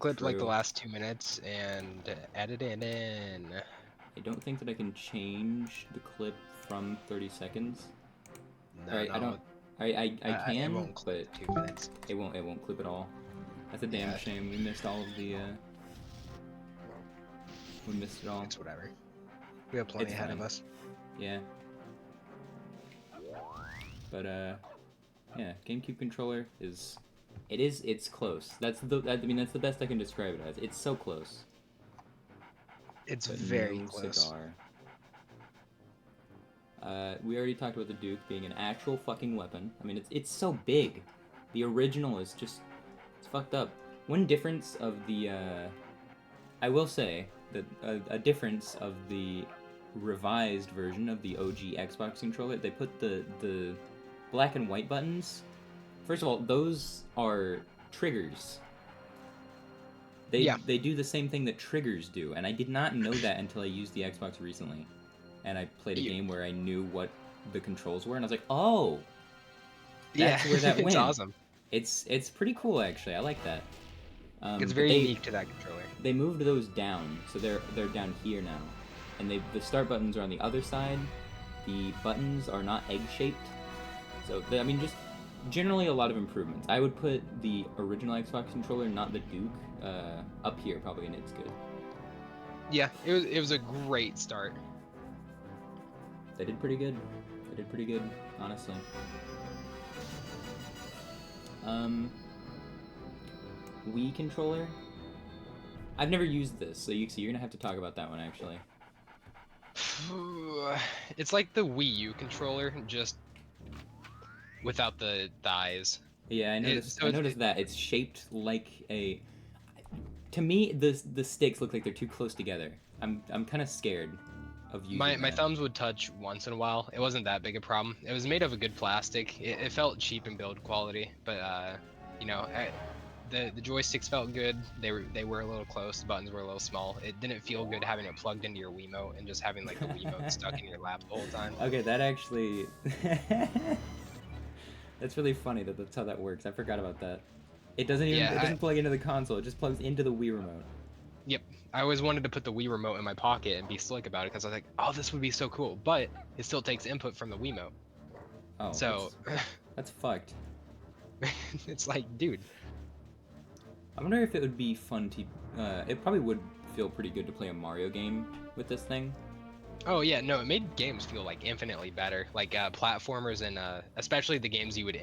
clip like the True. last 2 minutes and edit it in. I don't think that I can change the clip from 30 seconds. No, Alright, I don't... no, I it can, won't but clip 2 minutes. it won't clip at all. That's a damn Yeah. shame. We missed all of the, we missed it all. It's whatever. We have plenty It's ahead fine. of us. Yeah. But, yeah, GameCube controller is... It's close. That's the best I can describe it as. It's so close. It's But very no close. cigar. We already talked about the Duke being an actual fucking weapon. I mean, it's so big. The original is just... It's fucked up. One difference of the, I will say that a difference of the revised version of the OG Xbox controller, they put the black and white buttons. First of all, those are triggers. They do the same thing that triggers do, and I did not know that until I used the Xbox recently. And I played a game where I knew what the controls were, and I was like, oh! That's where that went. It's awesome. It's pretty cool, actually. I like that. It's very unique to that controller. They moved those down, so they're down here now. And the start buttons are on the other side. The buttons are not egg-shaped. So, I mean, just generally a lot of improvements. I would put the original Xbox controller, not the Duke, up here probably, and it's good. Yeah, it was a great start. They did pretty good. They did pretty good, honestly. Wii controller? I've never used this, so you're gonna have to talk about that one, actually. It's like the Wii U controller, just without the thighs. Yeah, I noticed that. It's shaped like a... To me, the sticks look like they're too close together. I'm kind of scared of using my that. thumbs would touch once in a while. It wasn't that big a problem. It was made of a good plastic. It felt cheap in build quality, but you know, the joysticks felt good. They were a little close. The buttons were a little small. It didn't feel good having it plugged into your Wiimote and just having like the Wiimote stuck in your lap the whole time. Okay, that actually... That's really funny that that's how that works. I forgot about that. It doesn't even it doesn't plug into the console. It just plugs into the Wii remote. Yep. I always wanted to put the Wii remote in my pocket and be slick about it because I was like, oh, this would be so cool. But it still takes input from the Wiimote. Oh, so that's fucked. It's like, dude. I wonder if it would be fun to... it probably would feel pretty good to play a Mario game with this thing. Oh yeah, no, it made games feel like infinitely better, like platformers and especially the games you would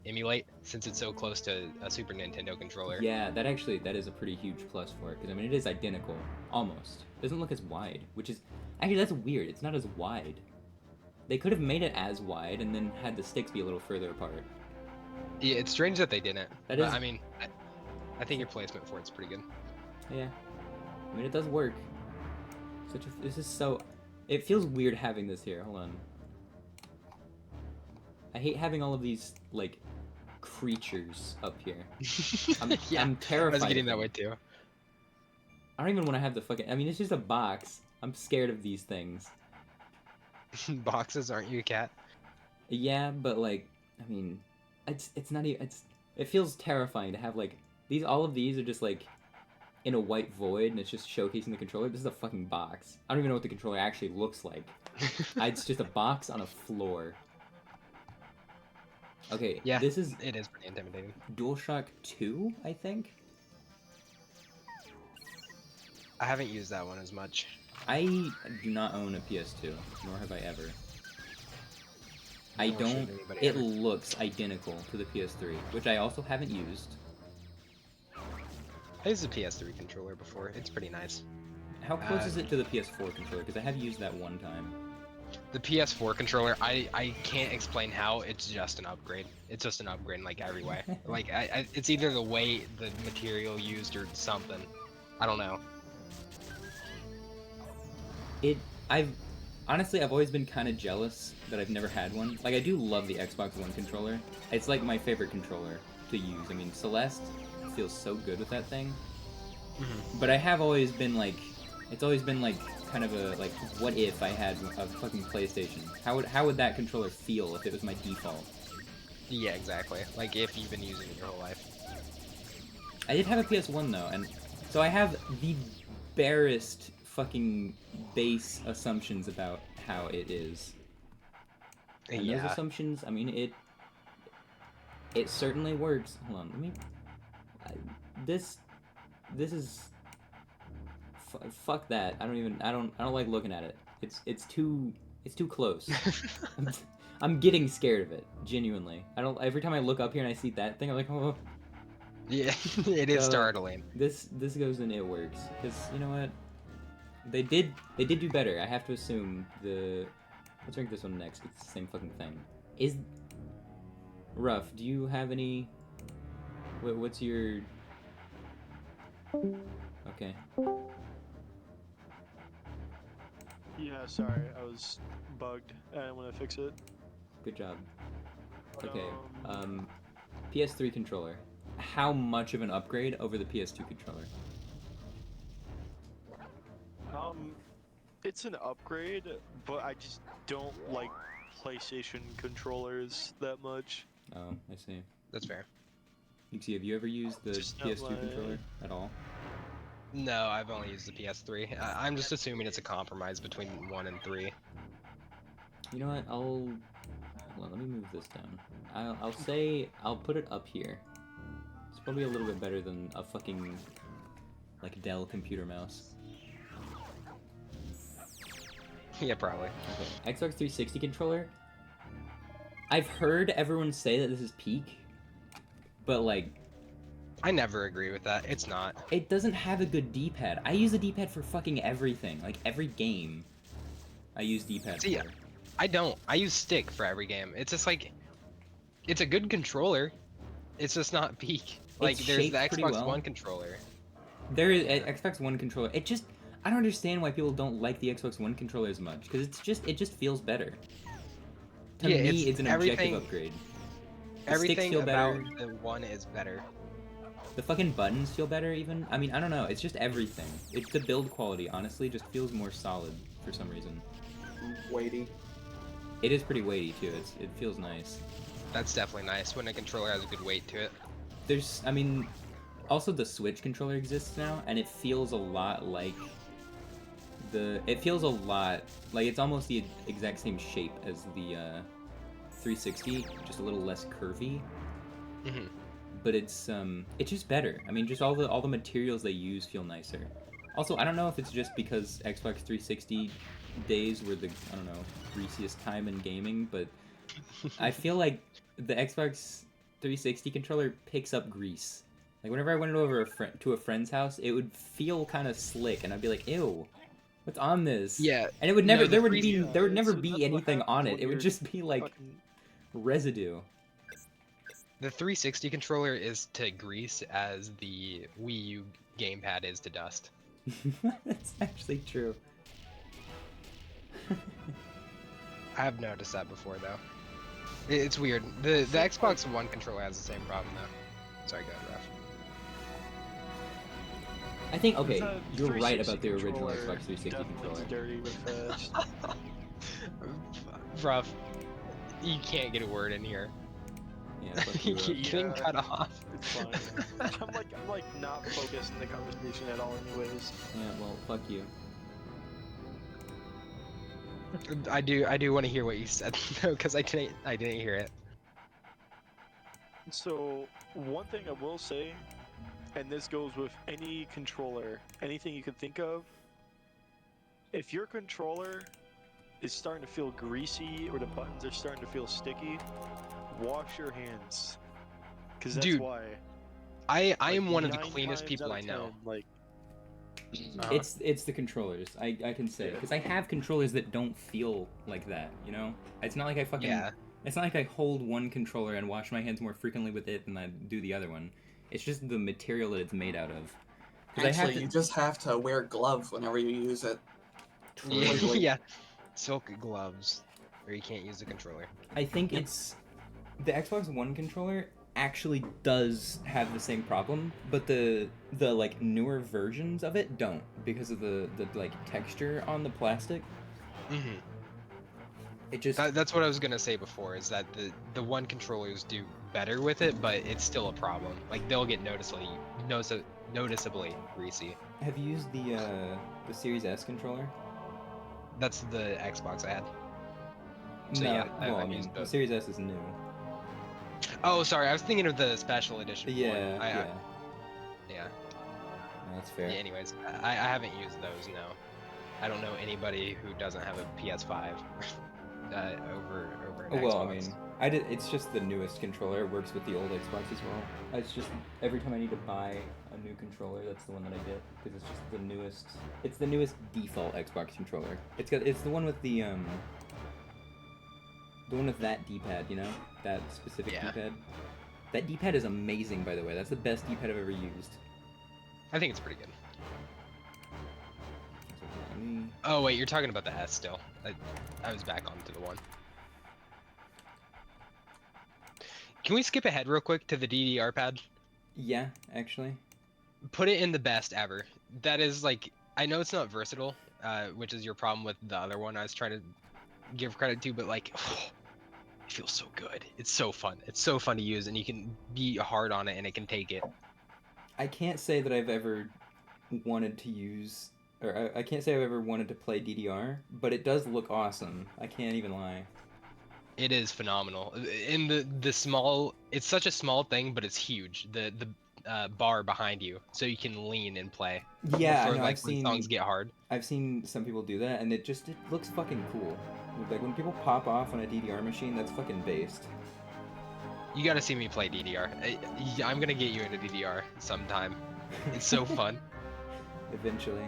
emulate, since it's so close to a Super Nintendo controller. Yeah, that is a pretty huge plus for it, because I mean it is identical, almost. It doesn't look as wide, which is actually that's weird. It's not as wide. They could have made it as wide and then had the sticks be a little further apart. Yeah, it's strange that they didn't. That is... I mean, I think your placement for it's pretty good. Yeah, I mean it does work. This is so... It feels weird having this here. Hold on. I hate having all of these, like, creatures up here. Yeah, I'm terrified. I was getting that way too. I don't even want to have the fucking... I mean, it's just a box. I'm scared of these things. Boxes, aren't you a cat? Yeah, but, like, I mean, it's not even... It feels terrifying to have, like... All of these are just, like... in a white void, and it's just showcasing the controller. This is a fucking box. I don't even know what the controller actually looks like. It's just a box on a floor. Okay, yeah, it is pretty intimidating. DualShock 2, I think? I haven't used that one as much. I do not own a PS2, nor have I ever. It looks identical to the PS3, which I also haven't used. I used a PS3 controller before. It's pretty nice. How close is it to the PS4 controller? Because I have used that one time. The PS4 controller, I can't explain how. It's just an upgrade. It's just an upgrade in like every way. Like it's either the weight, the material used, or something. I don't know. Honestly, I've always been kind of jealous that I've never had one. Like, I do love the Xbox One controller. It's like my favorite controller to use. I mean, Celeste feels so good with that thing. Mm-hmm. But I have always been like, it's always been like kind of a like, what if I had a fucking PlayStation? How would that controller feel if it was my default? Yeah, exactly. Like if you've been using it your whole life. I did have a PS1 though, and So I have the barest fucking base assumptions about how it is. And those Yeah. assumptions, I mean, it certainly works. Hold on, let me. I, this this is fuck that. I don't like looking at it. It's too close. I'm getting scared of it, genuinely. I don't. Every time I look up here and I see that thing, I'm like, oh. Yeah, it is So startling. this goes and it works because you know what? They did do better. I have to assume the. Let's rank this one next. It's the same fucking thing. Is rough. Do you have any? What's your? Okay. Yeah, sorry, I was bugged. I want to fix it. Good job. But, Okay. PS3 controller. How much of an upgrade over the PS2 controller? It's an upgrade, but I just don't like PlayStation controllers that much. Oh, I see. That's fair. Nixie, have you ever used the Just not PS2 my- controller at all? No, I've only used the PS3. I'm just assuming it's a compromise between 1 and 3. You know what? Hold on, let me move this down. I'll say I'll put it up here. It's probably a little bit better than a fucking like Dell computer mouse. Yeah, probably. Okay, Xbox 360 controller. I've heard everyone say that this is peak, but like I never agree with that. It's not. it doesn't have a good D-pad. I use the D-pad for fucking everything. Like every game, I use D-pad See, for. I don't. I use stick for every game. It's just like, it's a good controller. It's just not peak. Like, It's there's the shaped pretty Xbox well. One controller. There is Xbox One controller. I don't understand why people don't like the Xbox One controller as much because it just feels better. To Yeah, me, it's an objective everything- upgrade. The sticks Everything feel about better. the One is better. The fucking buttons feel better even. I mean, I don't know. It's just everything. It's the build quality, honestly, just feels more solid for some reason. Weighty. It is pretty weighty too. It feels nice. That's definitely nice when a controller has a good weight to it. I mean, also the Switch controller exists now, and it feels a lot like it feels a lot like it's almost the exact same shape as the 360, just a little less curvy. Mhm. But it's just better. I mean, just all the materials they use feel nicer. Also, I don't know if it's just because Xbox 360 days were the, I don't know, greasiest time in gaming, but I feel like the Xbox 360 controller picks up grease. Like whenever I went over to a friend's house, it would feel kind of slick, and I'd be like, "Ew, what's on this?" Yeah. And it would never, No, the there would free- be, there would never that's be what anything on happens it. when It would you're just be like Fucking- residue. The 360 controller is to grease as the Wii U gamepad is to dust. That's actually true. I have noticed that before though. It's weird. The Xbox One controller has the same problem though. Sorry, go ahead, Raf. I think okay, the you're right 360 about the original controller Xbox 360 definitely controller. gets dirty real fast. Raf, you can't get a word in here. Yeah, fuck you, You're getting Yeah. cut off. It's fine. I'm like not focused in the conversation at all anyways. Yeah, well, fuck you. I do want to hear what you said though, because I didn't hear it. So one thing I will say, and this goes with any controller, anything you can think of, if your controller is starting to feel greasy or the buttons are starting to feel sticky, wash your hands. Because that's Dude, why. I Like, am one of the 9 cleanest times people out I of know. 10, like, It's the controllers. I can say because I have controllers that don't feel like that. You know, it's not like I fucking. Yeah. It's not like I hold one controller and wash my hands more frequently with it than I do the other one. It's just the material that it's made out of. 'Cause I have Actually, to- you just have to wear gloves whenever you use it. Yeah, Totally. yeah. Silk gloves, or you can't use the controller. I think it's the Xbox One controller actually does have the same problem, but the like newer versions of it don't because of the like texture on the plastic. Mm-hmm. It just That's what I was gonna say before. Is that the one controllers do better with it, but it's still a problem. Like they'll get noticeably greasy. Have you used the Series S controller? That's the Xbox I had. So No, yeah, well, I I've mean, used the both. Series S is new. Oh, sorry, I was thinking of the special edition one. Yeah, yeah, Yeah. no, that's Yeah, fair. anyways, I haven't used those. No, I don't know anybody who doesn't have a PS5 over an Oh, well, I Xbox. mean, I did. It's just the newest controller. It works with the old Xbox as well. It's just every time I need to buy a new controller, that's the one that I get because it's just the newest. It's the newest default Xbox controller. It's the one with the one with that D-pad. You know, that specific Yeah, D-pad. That D-pad is amazing, by the way. That's the best D-pad I've ever used. I think it's pretty good. So, let me- Oh wait, you're talking about the S still. I was back onto the one. Can we skip ahead real quick to the DDR pad? Yeah, actually. Put it in the best ever. That is like, I know it's not versatile, which is your problem with the other one I was trying to give credit to, but like, it feels so good. It's so fun. It's so fun to use, and you can be hard on it, and it can take it. I can't say that I've ever wanted to use, or I can't say I've ever wanted to play DDR, but it does look awesome. I can't even lie. It is phenomenal. In the small, it's such a small thing, but it's huge. The bar behind you, so you can lean and play. Yeah, I For know. like when songs get hard. I've seen some people do that, and it looks fucking cool. Like when people pop off on a DDR machine, that's fucking based. You gotta see me play DDR. I'm gonna get you into DDR sometime. It's so fun. Eventually.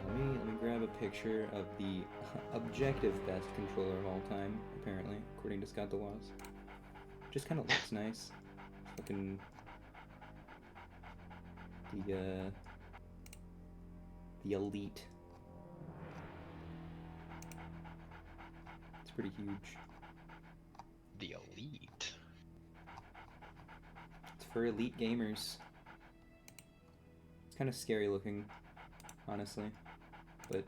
Let me grab a picture of the objective best controller of all time, apparently, according to Scott DeWaz. Just kind of looks nice. Fucking the Elite. It's pretty huge. The Elite. It's for elite gamers. It's kind of scary looking, honestly, but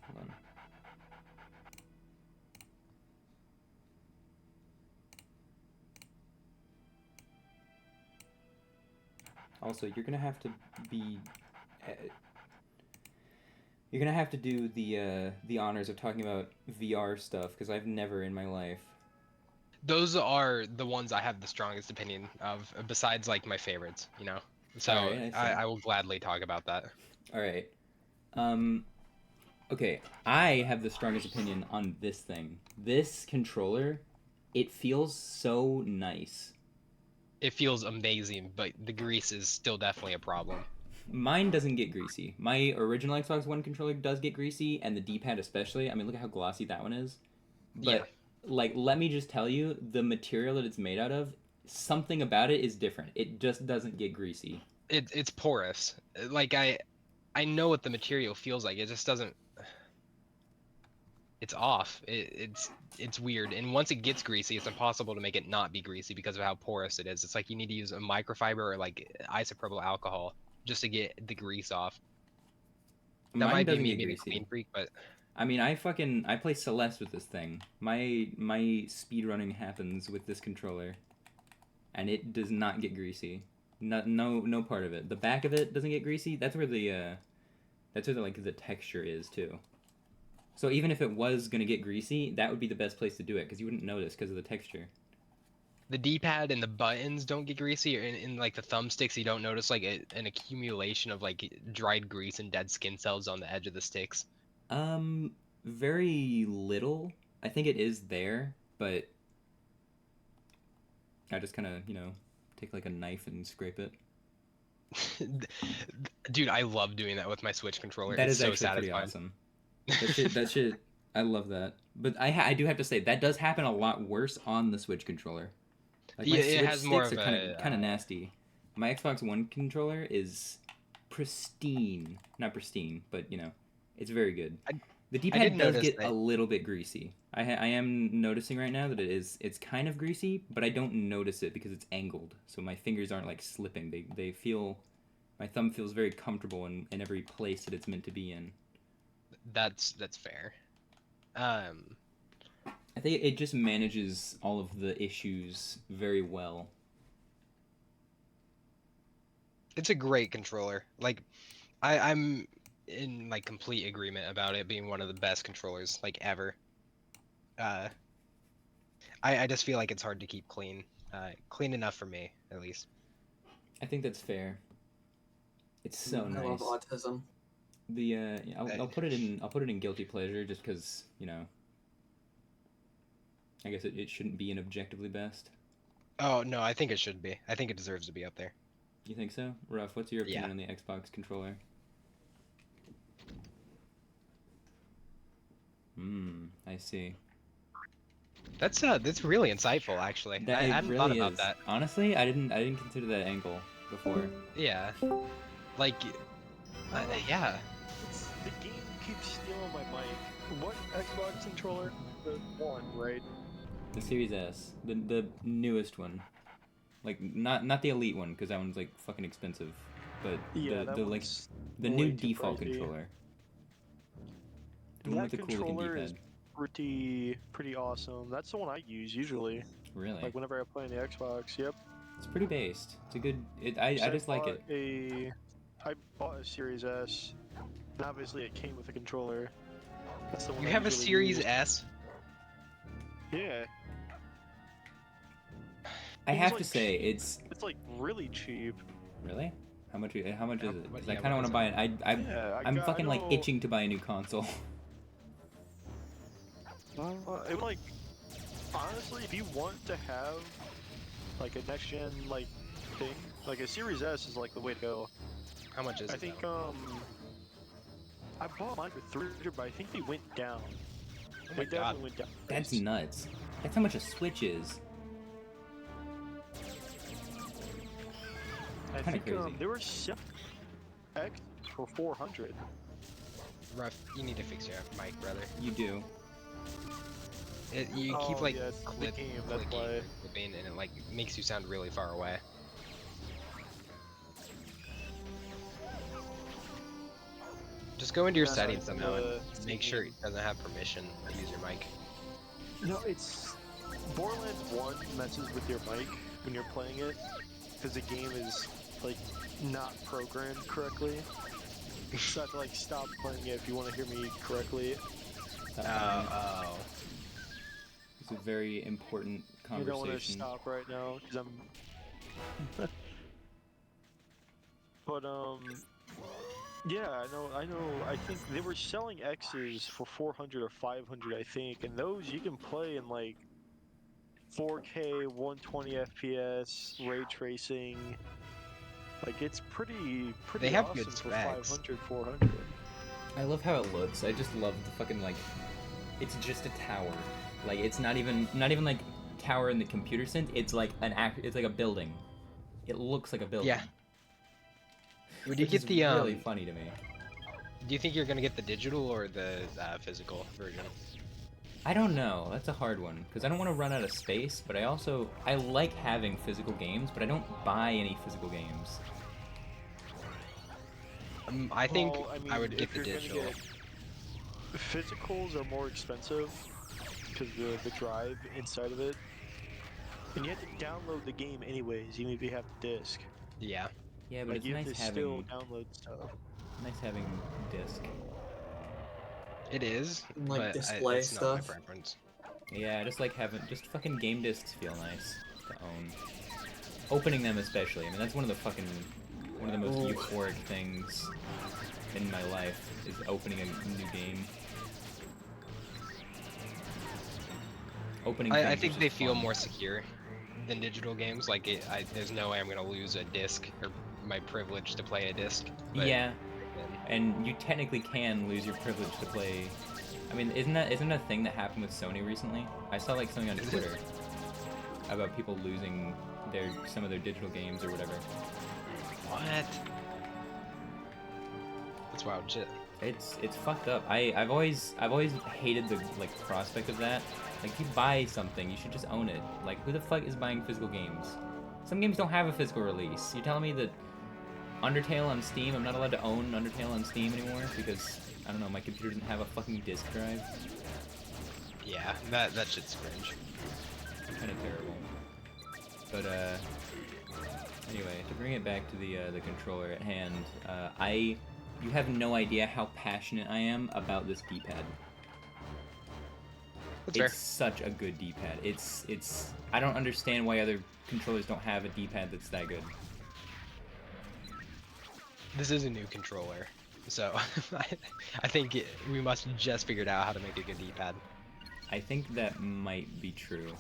hold on. Also, you're gonna have to be. You're gonna have to do the honors of talking about VR stuff because I've never in my life. Those are the ones I have the strongest opinion of, besides like my favorites, you know. So All right, I see. I will gladly talk about that. All right. Um. Okay, I have the strongest opinion on this thing. This controller, it feels so nice. It feels amazing, but the grease is still definitely a problem. Mine doesn't get greasy. My original Xbox One controller does get greasy, and the D-pad especially. I mean, look at how glossy that one is. Yeah. But like, let me just tell you, the material that it's made out of, something about it is different. It just doesn't get greasy. It's porous. Like I know what the material feels like. It just doesn't. It's off. It's weird. And once it gets greasy, it's impossible to make it not be greasy because of how porous it is. It's like you need to use a microfiber or like isopropyl alcohol just to get the grease off. That Mine might be doesn't me get being a greasy. clean freak, but I mean, I play Celeste with this thing. My speedrunning happens with this controller, and it does not get greasy. No part of it. The back of it doesn't get greasy. That's where like the texture is too. So even if it was gonna get greasy, that would be the best place to do it because you wouldn't notice because of the texture. the D-pad and the buttons don't get greasy, or in like the thumbsticks, you don't notice like an accumulation of like dried grease and dead skin cells on the edge of the sticks. Um, very little. I think it is there, but I just kind of take like a knife and scrape it. Dude, I love doing that with my Switch controller. That It's is so actually pretty satisfying. awesome. That shit, I love that. But I do have to say that does happen a lot worse on the Switch controller. Like my Yeah, it Switch has more sticks of are a kind of nasty. My Xbox One controller is pristine, not pristine, but it's very good. I, The I did D-pad does notice get a that. little bit greasy. I am noticing right now that it's kind of greasy, but I don't notice it because it's angled, so my fingers aren't like slipping. They feel my thumb feels very comfortable in every place that it's meant to be in. That's fair. I think it just manages all of the issues very well. It's a great controller. Like, I'm in like complete agreement about it being one of the best controllers like ever. Uh, I just feel like it's hard to keep clean. Clean enough for me, at least. I think that's fair. It's so I love nice. autism. Yeah, I'll put it in guilty pleasure just because, you know, I guess it shouldn't be an objectively best. Oh no, I think it should be. I think it deserves to be up there. You think so? Ruff, what's your opinion Yeah. on the Xbox controller? I see. That's really insightful, actually. That I it hadn't really thought about is. that. Honestly, I didn't consider that angle before. Yeah. Like, yeah. The game keeps stealing my mic. What Xbox controller? The one, right? The Series S, the newest one, like not the Elite one because that one's like fucking expensive, but Yeah, the that like one's the way new too default pricey. controller. The one That with the cool looking controller is D-pad. pretty awesome. That's the one I use usually. Really, Like whenever I play on the Xbox. Yep. it's pretty based. It's a good. I So just like it. I bought a Series S. And obviously, it came with a controller. That's the one You I have a usually Series use. S? Yeah, I It's have like to say it's it's like really cheap. really. How much is it? What- Because I yeah, kind of what want is to buy it. I'm I fucking like know- itching to buy a new console. It like honestly, if you want to have like a next gen like thing, like a Series S is like the way to go. How much is I it? think though? I bought mine for 300, but I think they went down. Oh my They god. definitely went down. That's nuts. That's how much a Switch is. I kinda think crazy. they were selling X for 400. Ruff, you need to fix your mic, brother. You do. You keep Oh, like yeah, it's the clip, game, that's clicking, why. clipping, and it like makes you sound really far away. Just go into your That's settings like somehow the and make sure it doesn't have permission to use your mic. No, it's Borderlands 1 messes with your mic when you're playing it because the game is like not programmed correctly. So I have to like stop playing it if you want to hear me correctly. Oh. It's a very important I don't want to conversation. stop right now because I'm. But yeah, I know. I think they were selling X's for 400 or 500, I think, and those you can play in like 4K, 120 FPS, ray tracing. Like it's pretty They have awesome good for specs. 500, 400. I love how it looks. I just love the fucking like. It's just a tower. Like it's not even like tower in the computer sense. It's like It's like a building. It looks like a building. Yeah. Would you Which get is the really funny to me. Do you think you're gonna get the digital or the physical version? I don't know. That's a hard one because I don't want to run out of space, but I like having physical games, but I don't buy any physical games. I think Well, I would if get the you're gonna digital. Physicals are more expensive because the drive inside of it, and you have to download the game anyways, even if you have the disc. Yeah. Yeah, but Like it's you have nice to still having download stuff. disc. It is, Like but display it's not my stuff. preference. Yeah, I just like having just fucking game discs feel nice to own. Opening them especially. I mean, that's one of the most Oh. euphoric things in my life is opening a new game. Opening. I things is think just they feel fun. more secure than digital games. Like there's no way I'm gonna lose a disc or my privilege to play a disc. But Yeah, then- and you technically can lose your privilege to play. I mean, isn't that a thing that happened with Sony recently? I saw like something on Is it? Twitter about people losing some of their digital games or whatever. What? That's wild shit. It's fucked up. I've always hated the like prospect of that. Like if you buy something, you should just own it. Like who the fuck is buying physical games? Some games don't have a physical release. You're telling me that Undertale on Steam, I'm not allowed to own Undertale on Steam anymore because I don't know, my computer doesn't have a fucking disk drive. Yeah, that shit's cringe. Kind of terrible. But anyway, to bring it back to the controller at hand, you have no idea how passionate I am about this D-pad. That's fair. It's such a good D-pad. I don't understand why other controllers don't have a D-pad that's that good. This is a new controller, so I think we must have just figured out how to make a good D-pad. I think that might be true.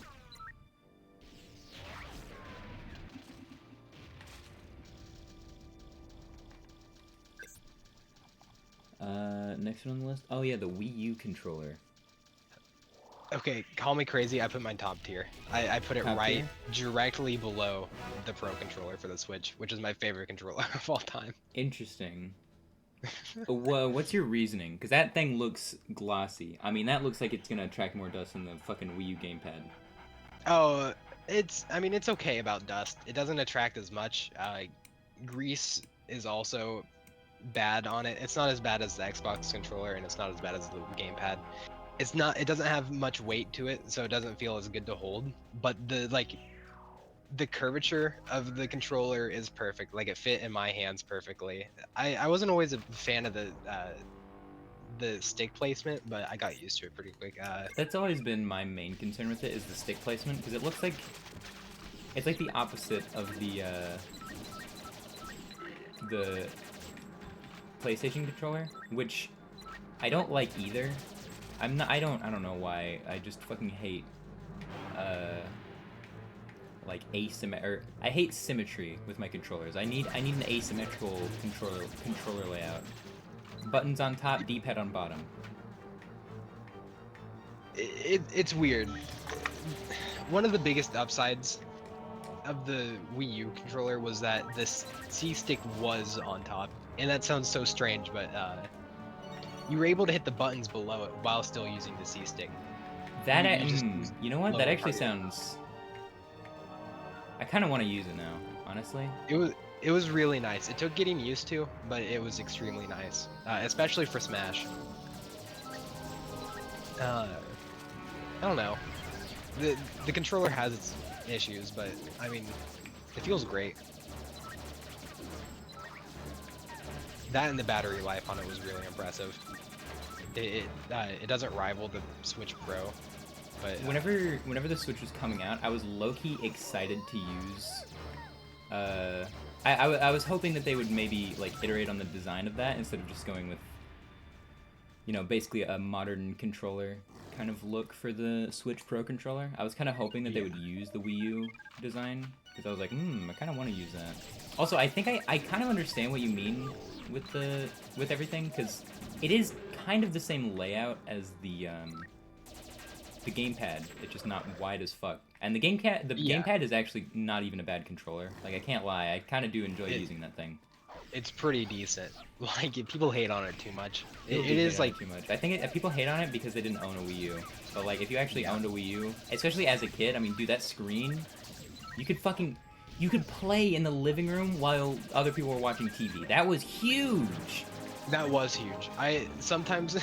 Next one on the list. Oh yeah, the Wii U controller. Okay, call me crazy, I put mine top tier. I put it Top right tier? directly below the Pro controller for the Switch, which is my favorite controller of all time. Interesting. What's your reasoning? Because that thing looks glossy. I mean, that looks like it's gonna attract more dust than the fucking Wii U gamepad. Oh, I mean, it's okay about dust. It doesn't attract as much. Grease is also bad on it. It's not as bad as the Xbox controller, and it's not as bad as the gamepad. It doesn't have much weight to it, so it doesn't feel as good to hold. But the curvature of the controller is perfect. Like, it fit in my hands perfectly. I wasn't always a fan of the stick placement, but I got used to it pretty quick. That's always been my main concern with it, is the stick placement, because it looks like it's like the opposite of the PlayStation controller, which I don't like either. I don't know why. I just fucking hate like I hate symmetry with my controllers. I need an asymmetrical controller layout. Buttons on top, D-pad on bottom. It's weird. One of the biggest upsides of the Wii U controller was that the C-stick was on top, and that sounds so strange, but you were able to hit the buttons below it while still using the C-stick. You know what? That lower actually part. sounds. I kind of want to use it now, honestly. It was really nice. It took getting used to, but it was extremely nice, especially for Smash. I don't know. The controller has its issues, but I mean, it feels great. That and the battery life on it was really impressive. It doesn't rival the Switch Pro, but Whenever the Switch was coming out, I was low-key excited to use. I was hoping that they would maybe like iterate on the design of that instead of just going with, basically a modern controller kind of look for the Switch Pro controller. I was kind of hoping that they would use the Wii U design, because I was like, I kind of want to use that. Also, I think I kind of understand what you mean with everything, because it is kind of the same layout as the gamepad. It's just not wide as fuck. And the gamepad is actually not even a bad controller. Like, I can't lie, I kind of do enjoy using that thing. it's pretty decent. Like, people hate on it too much. It People do is hate on like it too much. I think people hate on it because they didn't own a Wii U. But like, if you actually owned a Wii U, especially as a kid, I mean, dude, that screen, you could play in the living room while other people were watching TV. That was huge. That was huge. Sometimes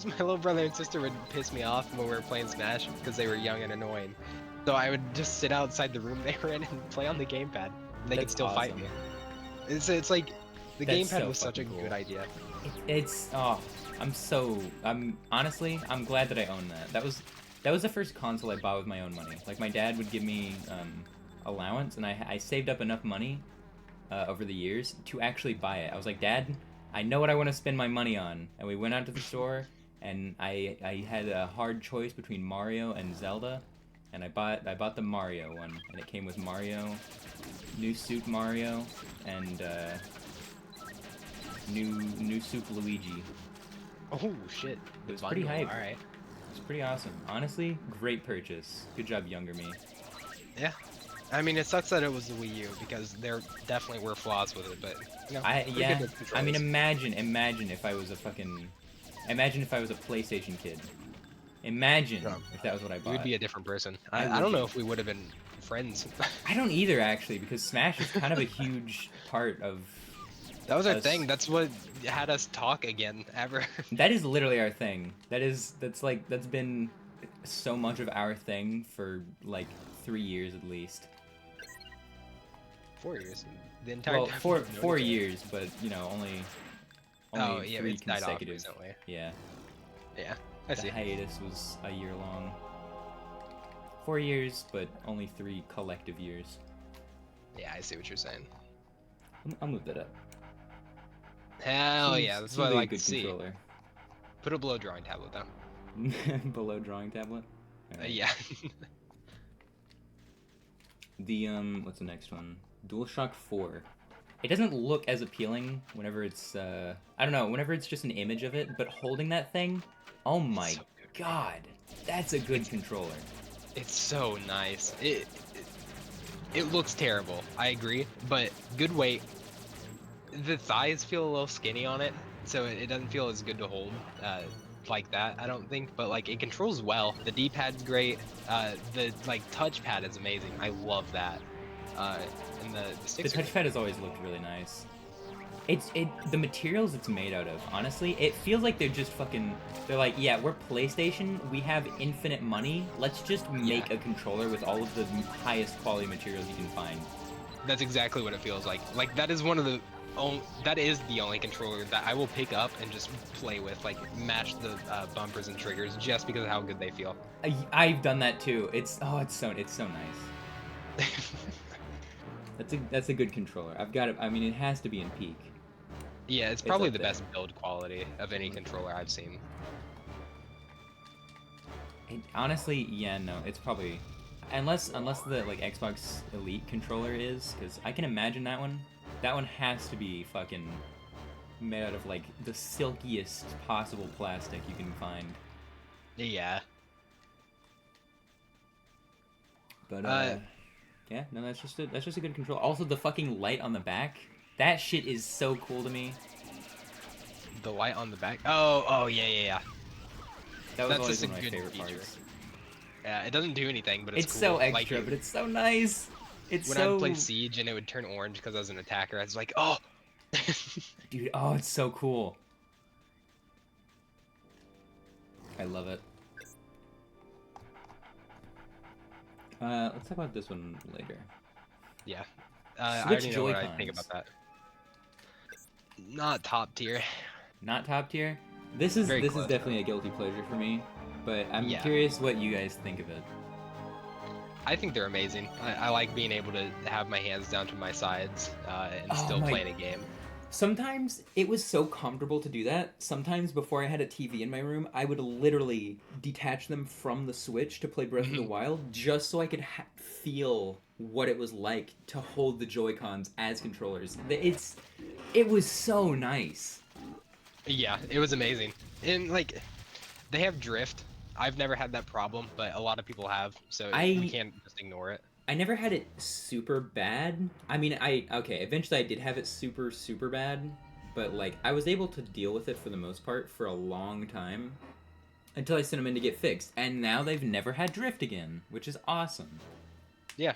my little brother and sister would piss me off when we were playing Smash because they were young and annoying. So I would just sit outside the room they were in and play on the gamepad. And they could That's still fight awesome. me. It's like the That's gamepad so was such a fucking good cool. idea. Honestly, I'm glad that I own that. That was the first console I bought with my own money. Like, my dad would give me allowance, and I saved up enough money over the years to actually buy it. I was like, Dad, I know what I want to spend my money on. And we went out to the store, and I had a hard choice between Mario and Zelda, and I bought the Mario one, and it came with Mario, New Soup Mario, and New Soup Luigi. Oh shit! It was pretty hype. All right. It's pretty awesome. Honestly, great purchase. Good job, younger me. Yeah. I mean, it sucks that it was the Wii U because there definitely were flaws with it, but pretty good with I mean, controls. imagine if I was a PlayStation kid. Imagine Yeah. if that was what I You bought. would be a different person. I I don't would know be. if we would have been friends. I don't either, actually, because Smash is kind of a huge part of. That was our us. thing. That's what had us talk again ever. That is literally our thing. That's been so much of our thing for like 3 years at least. 4 years. The entire Well, time. four we've known four each other. years, but you know, only Oh yeah, 3 it's died off consecutive. recently. Yeah, Yeah, I the see. hiatus was a year long. 4 years, but only 3 collective years. Yeah, I see what you're saying. I'll move that up. Hell yeah, Seems- that's seems what I a like good to see. controller. Put a below drawing tablet down. Below drawing tablet. Alright. Yeah. The what's the next one? DualShock 4. It doesn't look as appealing whenever it's I don't know, whenever it's just an image of it, but holding that thing, oh my so good. god. That's a good controller. It's so nice. It looks terrible. I agree, but good weight. The thighs feel a little skinny on it, so it doesn't feel as good to hold like that. I don't think, but like it controls well. The D-pad's great. The like touchpad is amazing. I love that. And the The sticks are touchpad has always looked really nice. The materials it's made out of, honestly, it feels like they're like, yeah, we're PlayStation, we have infinite money, let's just make a controller with all of the highest quality materials you can find. That's exactly what it feels like. Like that is that is the only controller that I will pick up and just play with, like match the bumpers and triggers just because of how good they feel. I've done that too. It's so nice. That's a good controller. I've got it. I mean, it has to be in peak. Yeah, it's It's probably up the there. best build quality of any controller I've seen. Honestly, yeah, no, it's probably unless the like Xbox Elite controller is, because I can imagine that one. That one has to be fucking made out of like the silkiest possible plastic you can find. Yeah. But yeah, no, that's just a good control. Also, the fucking light on the back, that shit is so cool to me. The light on the back. Oh yeah. That was That's always just a one of my good favorite feature. parts. Yeah, it doesn't do anything, but it's It's cool. so Like, extra, but it's so nice. It's when so I'd play Siege and it would turn orange because I was an attacker, I was like, oh. dude, oh, it's so cool. I love it. Let's talk about this one later. Yeah. I Switch already know what I think Joy-Cons. about that. Not top tier. Not top tier. This is Very this close, is definitely a guilty pleasure for me, but I'm Yeah. curious what you guys think of it. I think they're amazing. I like being able to have my hands down to my sides and Oh still my- playing a game. Sometimes it was so comfortable to do that. Sometimes before I had a TV in my room, I would literally detach them from the Switch to play Breath of the Wild just so I could feel what it was like to hold the Joy-Cons as controllers. It was so nice. Yeah, it was amazing. And like, they have drift. I've never had that problem, but a lot of people have, so we can't just ignore it. I never had it super bad. I mean, eventually I did have it super, super bad, but like I was able to deal with it for the most part for a long time until I sent them in to get fixed, and now they've never had drift again, which is awesome. Yeah,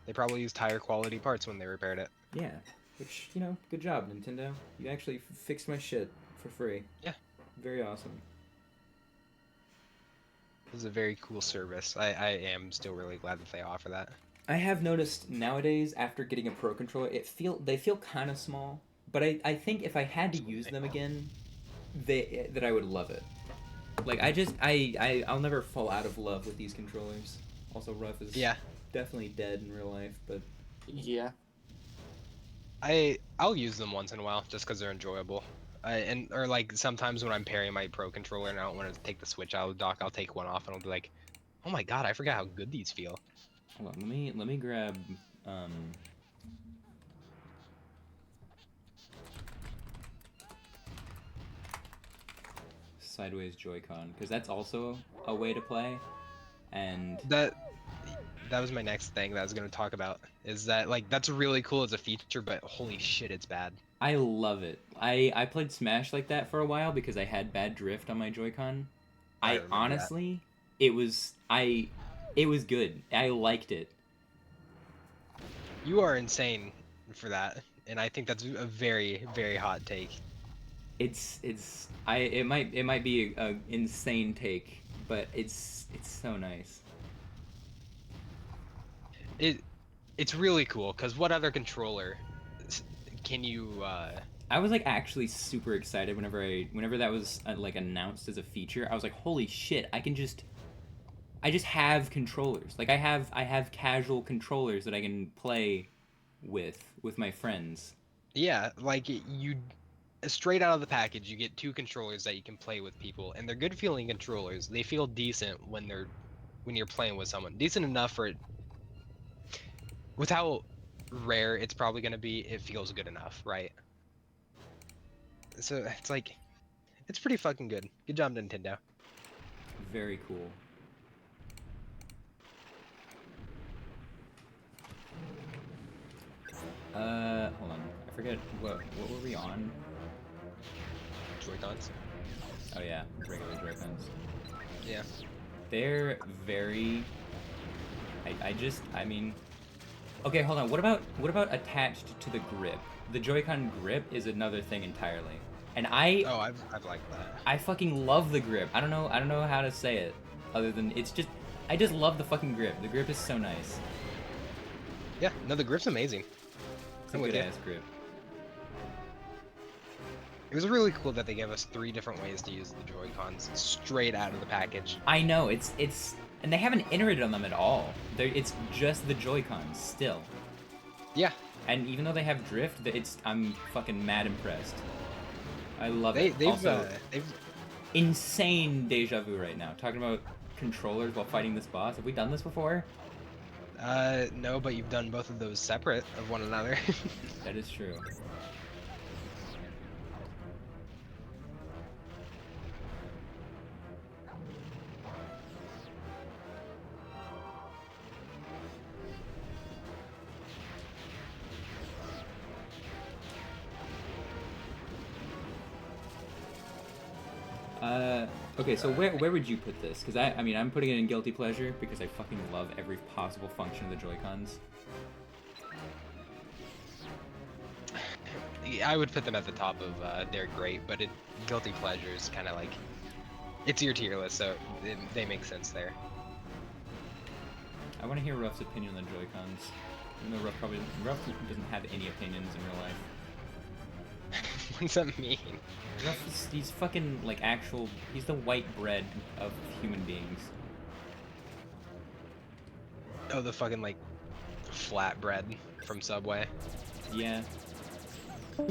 they probably used higher quality parts when they repaired it. Yeah, which, you know, good job, Nintendo. You actually fixed my shit for free. Yeah. Very awesome. It was a very cool service. I am still really glad that they offer that. I have noticed nowadays, after getting a Pro Controller, they feel kind of small, but I think if I had to use them again, that I would love it. Like, I'll never fall out of love with these controllers. Also, Ruff is definitely dead in real life, but... Yeah. I'll use them once in a while just because they're enjoyable. Or like sometimes when I'm pairing my Pro Controller and I don't want to take the Switch out of the dock, I'll take one off and I'll be like, oh my god, I forgot how good these feel. Hold on, let me grab Sideways Joy-Con, because that's also a way to play, and That was my next thing that I was going to talk about, is that like that's really cool as a feature, but holy shit, it's bad. I love it. I played Smash like that for a while because I had bad drift on my Joy-Con. I I remember that. honestly, it was good. I liked it. You are insane for that, and I think that's a very, very hot take. It might be a insane take, but it's so nice. it's really cool because what other controller can you? I was like actually super excited whenever that was like announced as a feature. I was like, holy shit! I just have controllers. Like I have casual controllers that I can play with my friends. Yeah, like you straight out of the package, you get two controllers that you can play with people, and they're good feeling controllers. They feel decent when you're playing with someone. Decent enough for it. With how rare it's probably gonna be, it feels good enough, right? So it's like it's pretty fucking good. Good job, Nintendo. Very cool. Hold on. I forget what were we on? Joy-Cons. Oh yeah, regular Joy-Cons. Yeah. They're very. I mean. Okay, hold on. What about attached to the grip? The Joy-Con grip is another thing entirely. And Oh, I've liked that. I fucking love the grip. I don't know how to say it other than it's just I just love the fucking grip. The grip is so nice. Yeah. No, the grip's amazing. It's a I'm with good you. ass grip. It was really cool that they gave us 3 different ways to use the Joy-Cons straight out of the package. I know it's and they haven't iterated on them at all. It's just the Joy-Cons still. Yeah. And even though they have drift, I'm fucking mad impressed. I love it. They've Also, they've insane deja vu right now. Talking about controllers while fighting this boss. Have we done this before? no, but you've done both of those separate of one another. That is true. Okay, so where would you put this? Because I mean, I'm putting it in guilty pleasure because I fucking love every possible function of the Joy-Cons. I would put them at the top of they're great, but guilty pleasure is kind of like it's your tier list, so they make sense there. I want to hear Ruff's opinion on the Joy-Cons. Even though Ruff doesn't have any opinions in real life. What does that mean? He's fucking like he's the white bread of human beings. Oh, the fucking like flatbread from Subway. Yeah. I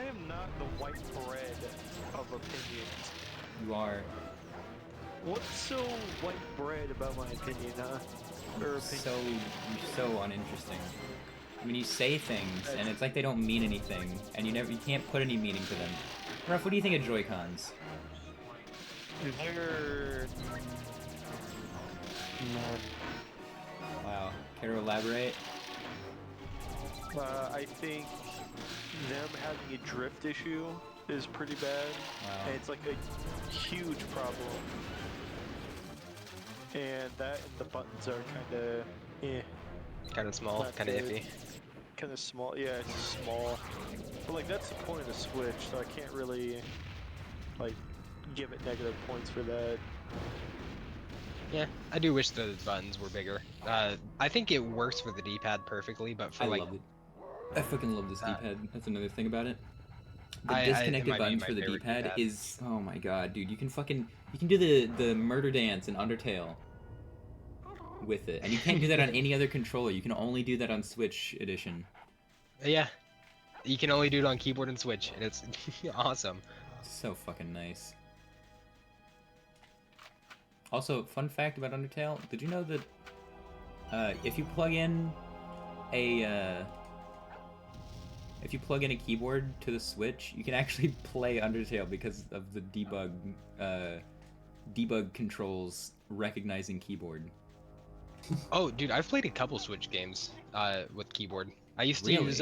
am not the white bread of opinions. You are. What's so white bread about my opinion, huh? Or opinion? You're so uninteresting. I mean, you say things, and it's like they don't mean anything, and you can't put any meaning to them. Ruff, what do you think of Joy-Cons? They're... Wow. Care to elaborate? I think them having a drift issue is pretty bad, Wow. and it's like a huge problem. And that and the buttons are kind of, Kind of small, Not kind of good. iffy. kind of small. Yeah, it's small. But like that's the point of the Switch, so I can't really like give it negative points for that. Yeah, I do wish the buttons were bigger. I think it works for the D-pad perfectly, but for I like love it. I fucking love this D-pad. That's another thing about it. The it disconnected might be buttons my for the favorite D-pad D-pad. is oh my god, dude! You can do the murder dance in Undertale with it, and you can't do that on any other controller. You can only do that on Switch Edition. Yeah, you can only do it on keyboard and Switch, and it's awesome. So fucking nice. Also, fun fact about Undertale: did you know that if you plug in a keyboard to the Switch, you can actually play Undertale because of the debug controls recognizing keyboard. Oh, dude, I've played a couple Switch games with keyboard. I used to Really? use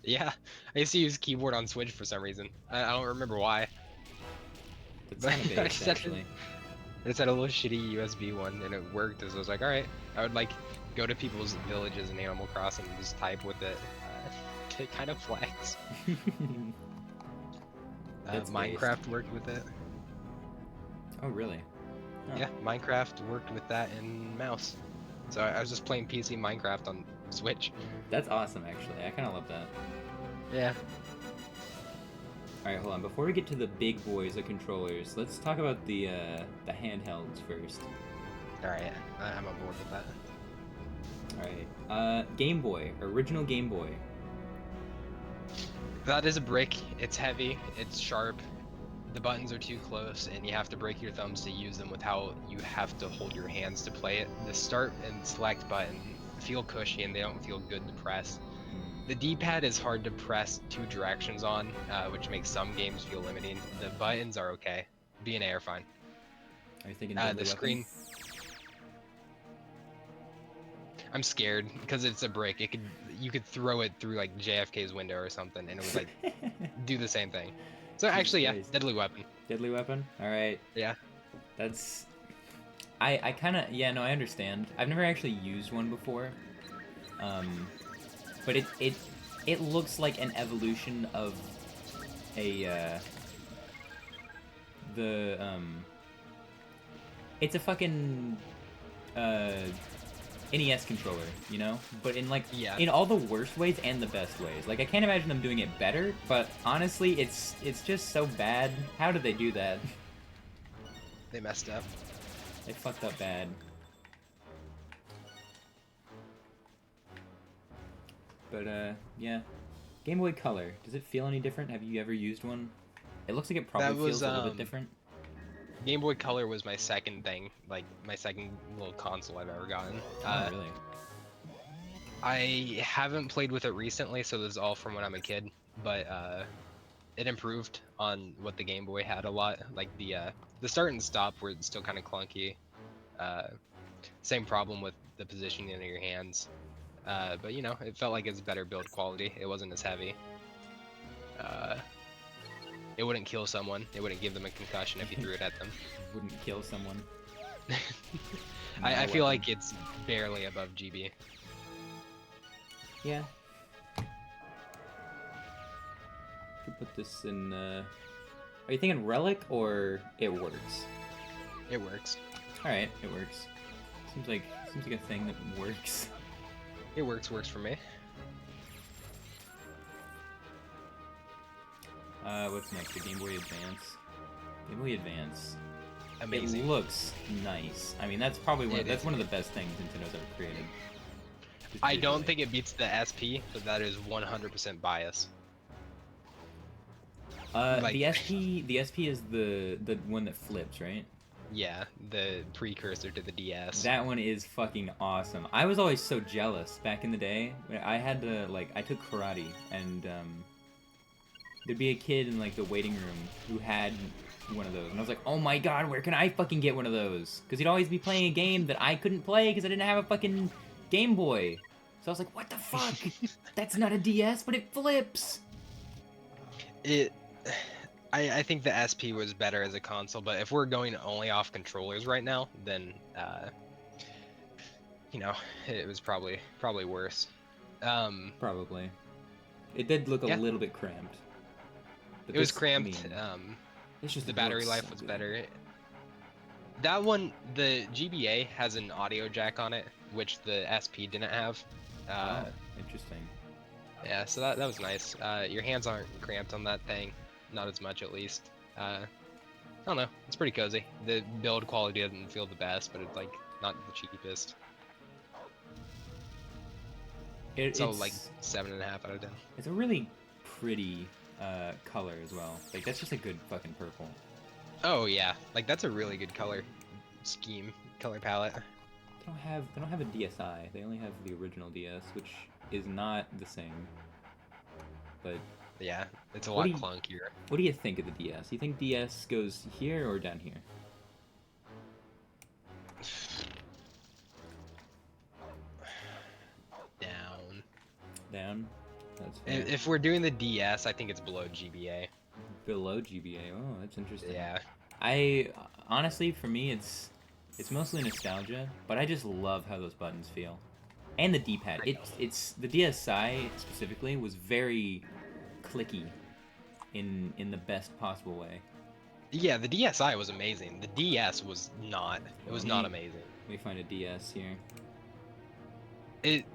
yeah, I used to use keyboard on Switch for some reason. I don't remember why. That's But kind of I based, just had actually. I just had a little shitty USB one, and it worked. So I was like, all right. I would like go to people's villages in Animal Crossing and just type with it to kind of flex. That's based. Minecraft worked with it. Oh, really? Oh. Yeah, Minecraft worked with that in mouse. So I was just playing PC Minecraft on Switch. That's awesome, actually. I kind of love that. Yeah. All right, hold on. Before we get to the big boys of controllers, let's talk about the handhelds first. All right, I'm on board with that. All right. Game Boy, original Game Boy. That is a brick. It's heavy. It's sharp. The buttons are too close, and you have to break your thumbs to use them with how you have to hold your hands to play it. The start and select button feel cushy, and they don't feel good to press. The D-pad is hard to press two directions on, which makes some games feel limiting. The buttons are okay. B and A are fine. Are you thinking Deadly The Weapon? screen. I'm scared because it's a brick. You could throw it through like JFK's window or something, and it would like do the same thing. So actually, yeah, Christ. Deadly Weapon. Deadly Weapon? All right. Yeah. That's... I kind of... Yeah, no, I understand. I've never actually used one before. But it looks like an evolution of a, it's a fucking, NES controller, you know? But in, like, Yeah. in all the worst ways and the best ways. Like, I can't imagine them doing it better, but honestly, it's just so bad. How did they do that? They messed up. They fucked up bad. But, yeah. Game Boy Color. Does it feel any different? Have you ever used one? It looks like it probably That was, feels a little bit different. Game Boy Color was my second thing, like my second little console I've ever gotten. Oh, really? I haven't played with it recently, so this is all from when I'm a kid. But it improved on what the Game Boy had a lot. Like the start and stop were still kind of clunky. Same problem with the positioning of your hands. But you know, it felt like it's better build quality. It wasn't as heavy. It wouldn't kill someone. It wouldn't give them a concussion if you threw it at them. Wouldn't kill someone. I feel like it's barely above GB. Yeah. Could put this in, Are you thinking Relic or it works? It works. Alright, it works. Seems like a thing that works. It works for me. What's next? The Game Boy Advance. Game Boy Advance. Amazing. It looks nice. I mean, that's probably It is. one of the best things Nintendo's ever created. Just I don't visually. think it beats the SP, but that is 100% bias. like- the SP is the one that flips, right? Yeah, the precursor to the DS. That one is fucking awesome. I was always so jealous back in the day. I had to, like, I took karate, and there'd be a kid in, like, the waiting room who had one of those, and I was like, oh my god, where can I fucking get one of those? Because he'd always be playing a game that I couldn't play because I didn't have a fucking Game Boy. So I was like, what the fuck? That's not a DS, but it flips! I think the SP was better as a console, but if we're going only off controllers right now, then you know, it was probably worse. Probably. It did look a Yeah. little bit cramped. But It was this, I cramped. mean, it's just The battery looks life so was good. better. That one, the GBA has an audio jack on it, which the SP didn't have. Oh, interesting. Yeah, so that was nice. Your hands aren't cramped on that thing, not as much at least. I don't know, it's pretty cozy. The build quality doesn't feel the best, but it's like not the cheapest. So It's like 7.5 out of 10. It's a really pretty color as well. Like, that's just a good fucking purple. Oh yeah, like that's a really good color scheme, color palette. They don't have a DSi. They only have the original DS, which is not the same. But Yeah, it's a What lot do you- clunkier. what do you think of the DS? You think DS goes here or down here? Down. Down? That's fair. If we're doing the DS, I think it's below GBA. Below GBA. Oh, that's interesting. Yeah. I honestly, for me, it's mostly nostalgia, but I just love how those buttons feel, and the D-pad. It's the DSi specifically was very clicky, in the best possible way. Yeah, the DSi was amazing. The DS was not. It was not amazing. Let me find a DS here. It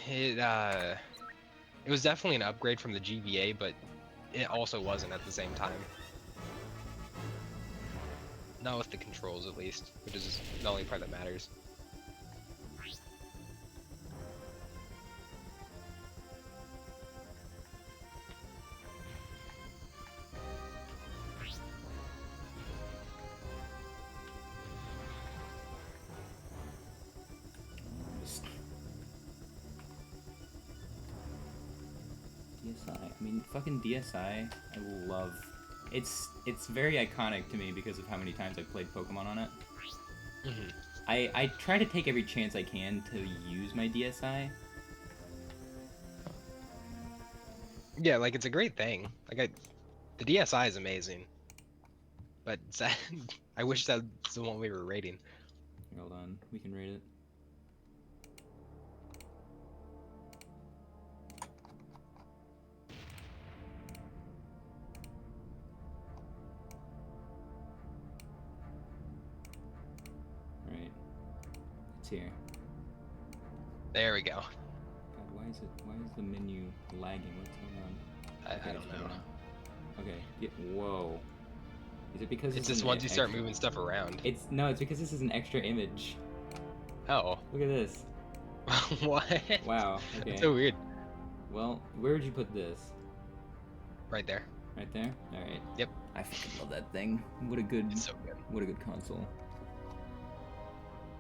it it was definitely an upgrade from the GBA, but it also wasn't at the same time. Not with the controls, at least, which is the only part that matters. DSi. I mean, fucking DSi. I love. It's very iconic to me because of how many times I've played Pokemon on it. Hmm. I try to take every chance I can to use my DSi. Yeah, like it's a great thing. The DSi is amazing, but I wish that's the one we were rating. Hold on, we can rate it. Right. It's here. There we go. God, why is the menu lagging? What's going on? I Okay, don't it's better know. now. Okay. Yeah, whoa. Is it because It's this is just an once you start extra- moving stuff around. It's because this is an extra image. Oh. Look at this. What? Wow. Okay. That's so weird. Well, where would you put this? Right there. Right there. All right. Yep. I fucking love that thing. What a good It's so good. console.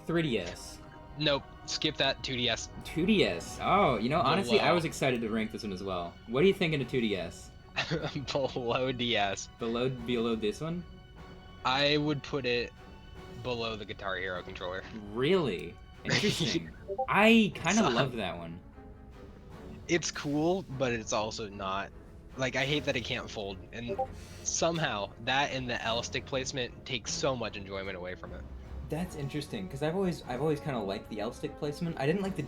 3DS. Nope. Skip that 2DS. 2DS. Oh, you know, honestly, I Below. was excited to rank this one as well. What do you think in a 2DS? Below DS. Below this one? I would put it below the Guitar Hero controller. Really? Interesting. I kind of So- love that one. It's cool, but it's also not. Like, I hate that it can't fold, and somehow that and the L stick placement takes so much enjoyment away from it. That's interesting because I've always kind of liked the L stick placement. I didn't like the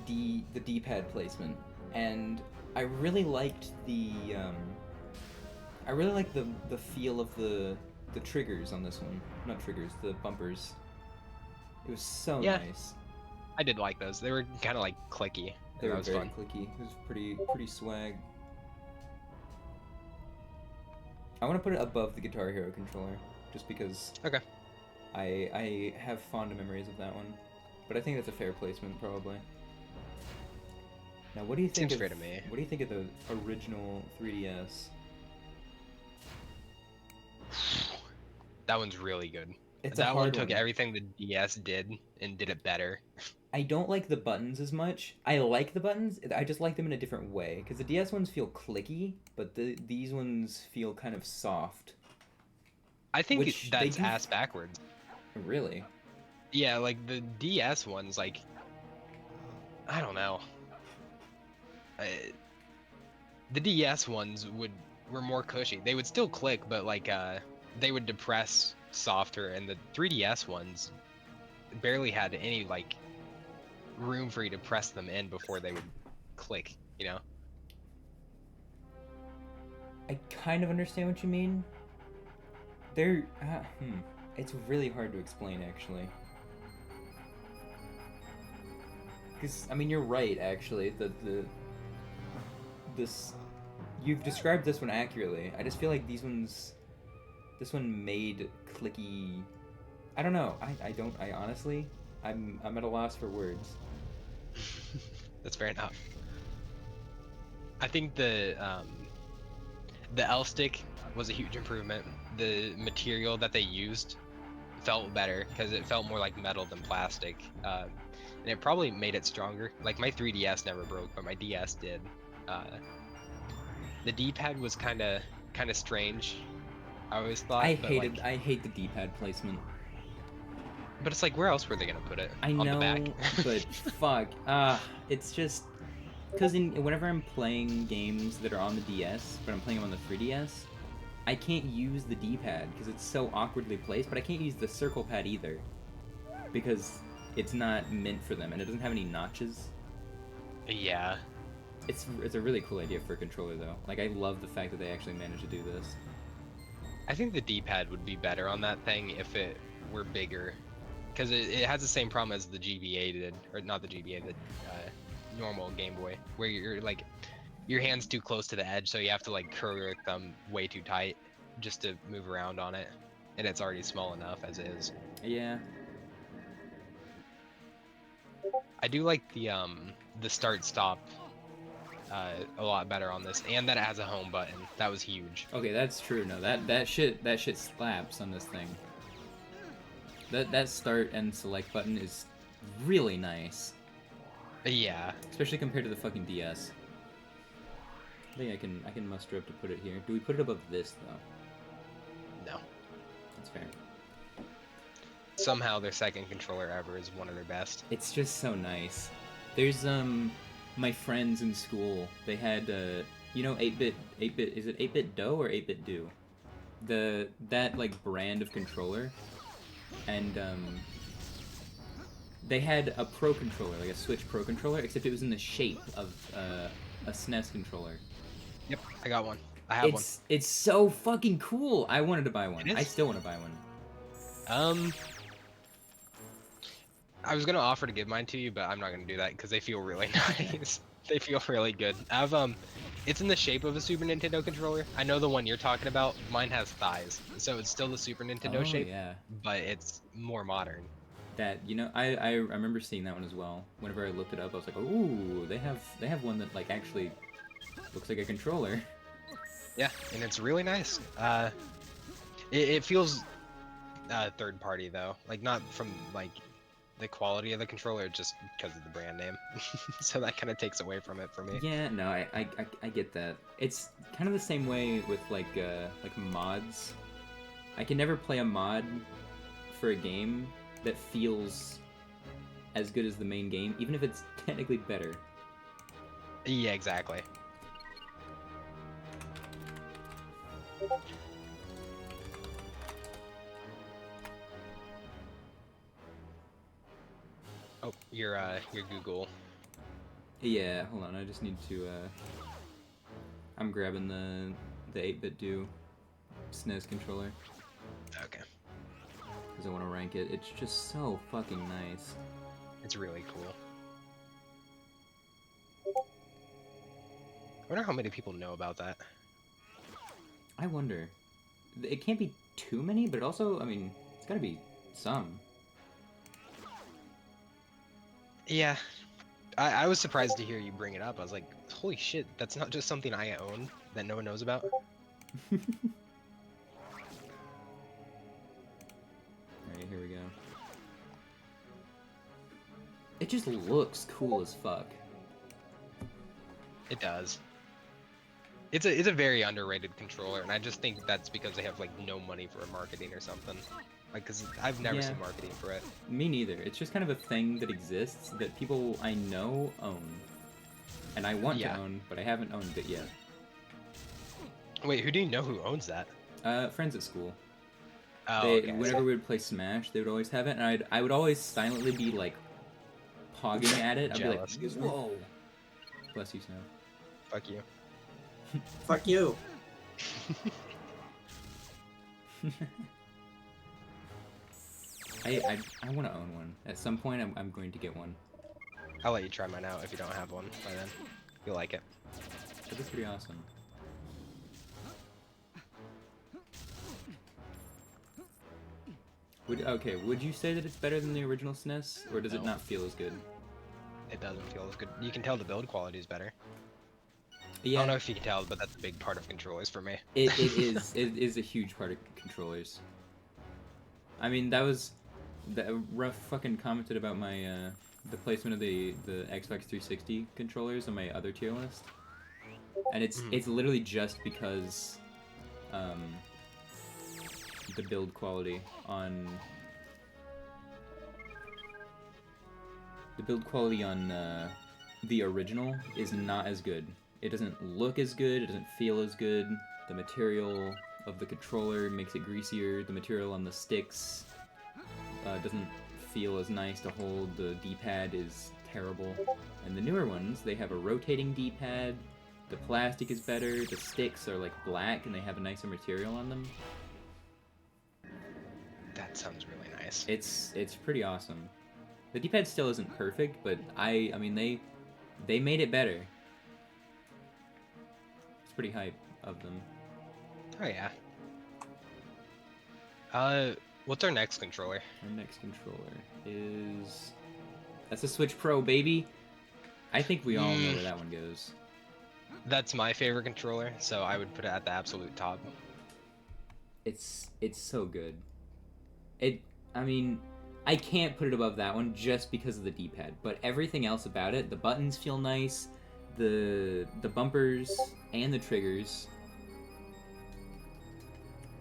D-pad placement, and I really liked the the feel of the triggers on this one. Not triggers, the bumpers. It was so Yeah. nice. I did like those. They were kind of like clicky. They and were that was very fun. clicky. It was pretty swag. I want to put it above the Guitar Hero controller, just because Okay. I have fond memories of that one. But I think that's a fair placement, probably. Now, what do you think Seems of, fair to me. What do you think of the original 3DS? That one's really good. It's That a one hard took everything the DS did and did it better. I don't like the buttons as much. I like the buttons. I just like them in a different way. Because the DS ones feel clicky, but these ones feel kind of soft. I think Which they that's do- ass backwards. Really? Yeah, like the DS ones, like I don't know. The DS ones were more cushy. They would still click, but like they would depress softer, and the 3DS ones barely had any like room for you to press them in before they would click. You know? I kind of understand what you mean. They're It's really hard to explain, actually. Because I mean, you're right. Actually, you've described this one accurately. I just feel like this one made clicky. I don't know. I honestly, I'm at a loss for words. That's fair enough. I think the L stick was a huge improvement. The material that they used felt better because it felt more like metal than plastic, and it probably made it stronger. Like my 3DS never broke, but my DS did. The D-pad was kind of strange. I always thought. I but hated. like, I hate the D-pad placement. but it's like, where else were they gonna put it? I On know, the back. but fuck. It's just because whenever I'm playing games that are on the DS, but I'm playing them on the 3DS, I can't use the D-pad because it's so awkwardly placed. But I can't use the circle pad either because it's not meant for them, and it doesn't have any notches. Yeah. It's a really cool idea for a controller though. Like I love the fact that they actually managed to do this. I think the D-pad would be better on that thing if it were bigger, because it has the same problem as the GBA did, or not the GBA, the normal Game Boy, where you're like your hand's too close to the edge, so you have to like curl your thumb way too tight just to move around on it, and it's already small enough as is. Yeah. I do like the start-stop a lot better on this, and that it has a home button. That was huge. Okay, that's true. No, that shit slaps on this thing. That start and select button is really nice, Yeah. especially compared to the fucking DS. I think I can muster up to put it here. Do we put it above this though? No. That's fair. Somehow their second controller ever is one of their best. It's just so nice. There's my friends in school. They had you know 8-bit is it 8-bit Do or 8-bit Do? That like brand of controller, and they had a Pro controller, like a Switch Pro controller, except it was in the shape of a SNES controller. Yep, I got one. I have one. It's so fucking cool. I wanted to buy one. It is? I still want to buy one. I was gonna offer to give mine to you, but I'm not gonna do that because they feel really nice. They feel really good. It's in the shape of a Super Nintendo controller. I know the one you're talking about. Mine has thighs, so it's still the Super Nintendo shape, Yeah. but it's more modern. That, you know, I remember seeing that one as well. Whenever I looked it up, I was like, ooh, they have one that like actually looks like a controller. Yeah, and it's really nice. It feels third party though, like not from like the quality of the controller, just because of the brand name. So that kind of takes away from it for me. Yeah, no, I get that. It's kind of the same way with like mods. I can never play a mod for a game that feels as good as the main game, even if it's technically better. Yeah, exactly. Oh, your Google. Yeah, hold on, I just need to I'm grabbing the 8-bit Do SNES controller Okay. because I want to rank it. It's just so fucking nice. It's really cool. I wonder how many people know about that. I wonder. It can't be too many, but also, I mean, it's gotta be some. Yeah. I was surprised to hear you bring it up. I was like, holy shit, that's not just something I own that no one knows about. Alright, here we go. It just looks cool as fuck. It does. It's a very underrated controller, and I just think that's because they have like no money for marketing or something. Like, cause I've never Yeah. seen marketing for it. Me neither. It's just kind of a thing that exists that people I know own. And I want Yeah. to own, but I haven't owned it yet. Wait, who do you know who owns that? Friends at school. Oh, okay. Whenever we would play Smash, they would always have it, and I would always silently be like pogging at it. I'd Jealous. be like, whoa. Bless you, Snow. Fuck you. Fuck you. I want to own one. At some point, I'm going to get one. I'll let you try mine out if you don't have one by then. You'll like it. That'd be pretty awesome. Would you say that it's better than the original SNES, or does it No. not feel as good? It doesn't feel as good. You can tell the build quality is better. I Yeah, don't know if you can tell, but that's a big part of controllers for me. it is a huge part of controllers. I mean, that was Ruff fucking commented about my the placement of the Xbox 360 controllers on my other tier list, and it's literally just because the build quality on the original is not as good. It doesn't look as good, it doesn't feel as good. The material of the controller makes it greasier. The material on the sticks doesn't feel as nice to hold. The D-pad is terrible. And the newer ones, they have a rotating D-pad. The plastic is better. The sticks are like black and they have a nicer material on them. That sounds really nice. It's pretty awesome. The D-pad still isn't perfect, but I mean they made it better. It's pretty hype of them. Oh yeah. What's our next controller? Our next controller is that's a Switch Pro, baby. I think we all know where that one goes. That's my favorite controller, so I would put it at the absolute top. It's so good. I mean, I can't put it above that one just because of the D-pad, but everything else about it, the buttons feel nice, the bumpers and the triggers.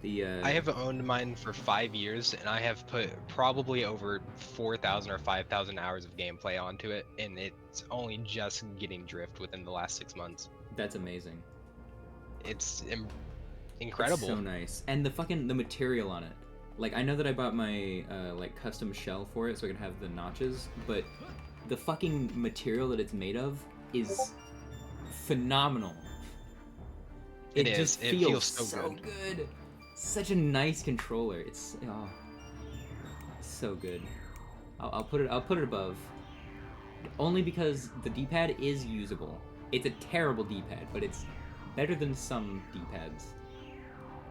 I have owned mine for 5 years, and I have put probably over 4,000 or 5,000 hours of gameplay onto it, and it's only just getting drift within the last 6 months. That's amazing. It's incredible. It's so nice, and the material on it. Like, I know that I bought my like custom shell for it so I can have the notches, but the fucking material that it's made of is phenomenal. It just is. It feels so good. Such a nice controller. It's so good. I'll put it above. Only because the D-pad is usable. It's a terrible D-pad, but it's better than some D-pads,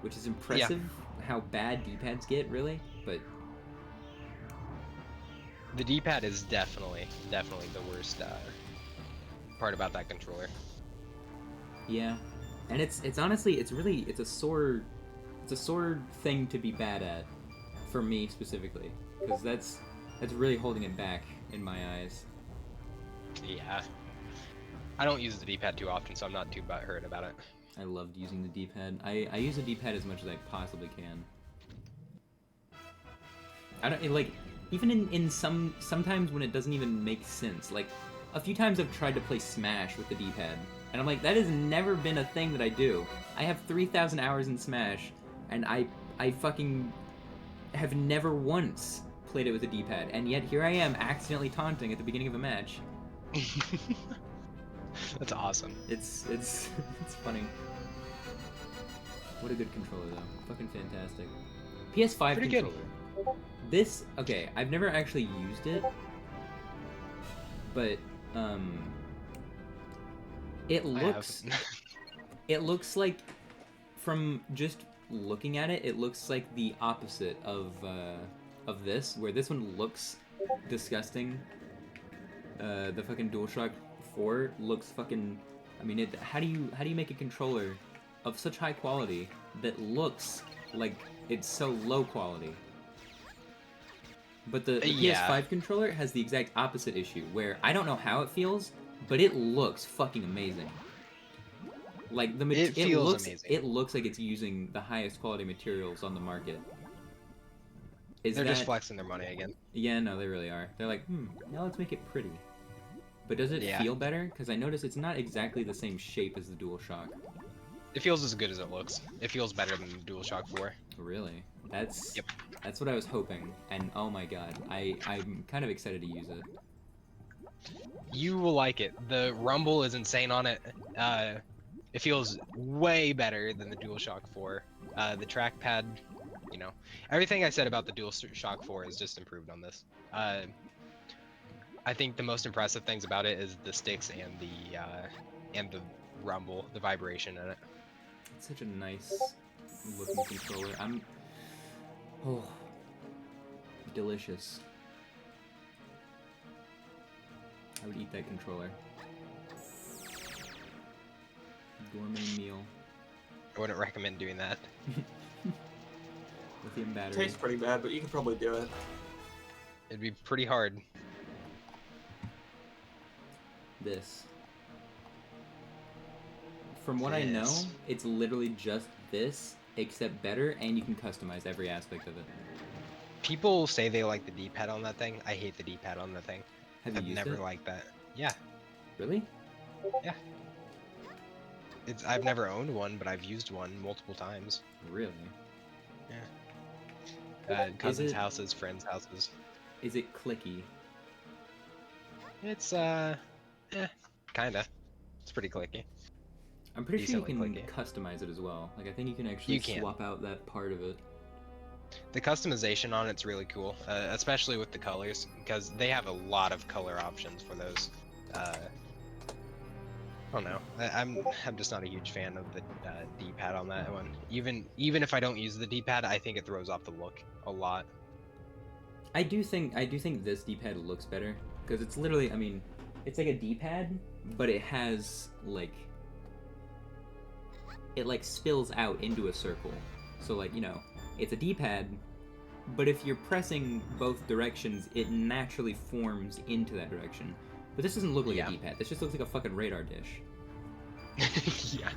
which is impressive. How bad D-pads get, really, but the D-pad is definitely the worst part about that controller. yeah, and it's honestly it's a sore thing to be bad at, for me specifically, because that's really holding it back in my eyes. Yeah. I don't use the D-pad too often, so I'm not too butthurt about it. I loved using the D-pad. I use the D-pad as much as I possibly can. I don't like even in sometimes when it doesn't even make sense. Like a few times I've tried to play Smash with the D-pad, and I'm like, that has never been a thing that I do. I have 3,000 hours in Smash, and I fucking have never once played it with a D-pad, and yet here I am accidentally taunting at the beginning of a match. That's awesome. It's it's funny. What a good controller though. Fucking fantastic. PS5 Pretty controller. This okay, I've never actually used it. But it looks like from just looking at it, it looks like the opposite of this, where this one looks disgusting. The fucking DualShock 4 looks fucking. I mean, how do you make a controller of such high quality that looks like it's so low quality? But the PS5 controller has the exact opposite issue, where I don't know how it feels, but it looks fucking amazing. Like it feels amazing. It looks like it's using the highest quality materials on the market. They're just flexing their money again. Yeah, no, they really are. They're like, now let's make it pretty. But does it feel better? Because I noticed it's not exactly the same shape as the DualShock. It feels as good as it looks. It feels better than the DualShock 4. Really? That's what I was hoping. And oh my god, I'm kind of excited to use it. You will like it. The rumble is insane on it. It feels way better than the DualShock 4. The trackpad, you know, everything I said about the DualShock 4 is just improved on this. I think the most impressive things about it is the sticks and the rumble, the vibration in it. It's such a nice looking controller. Delicious. I would eat that controller. Gourmet meal. I wouldn't recommend doing that. Lithium battery. Tastes pretty bad, but you can probably do it. It'd be pretty hard. This. From what I know, it's literally just this, except better, and you can customize every aspect of it. People say they like the D-pad on that thing. I hate the D-pad on the thing. Have you I've used never it? liked that. Yeah. Really? Yeah. I've never owned one, but I've used one multiple times. Really? Yeah. Cousins' houses, friends' houses. Is it clicky? It's kinda. It's pretty clicky. I'm pretty sure you Decently can clicky. customize it as well. Like I think you can actually swap out that part of it. The customization on it's really cool, especially with the colors, because they have a lot of color options for those. I don't know. I'm just not a huge fan of the D-pad on that one. Even if I don't use the D-pad, I think it throws off the look a lot. I do think this D-pad looks better because it's literally, I mean, it's like a D-pad, but it has like it like spills out into a circle. So like, you know, it's a D-pad, but if you're pressing both directions, it naturally forms into that direction. But this doesn't look like a D-pad. This just looks like a fucking radar dish. Yeah,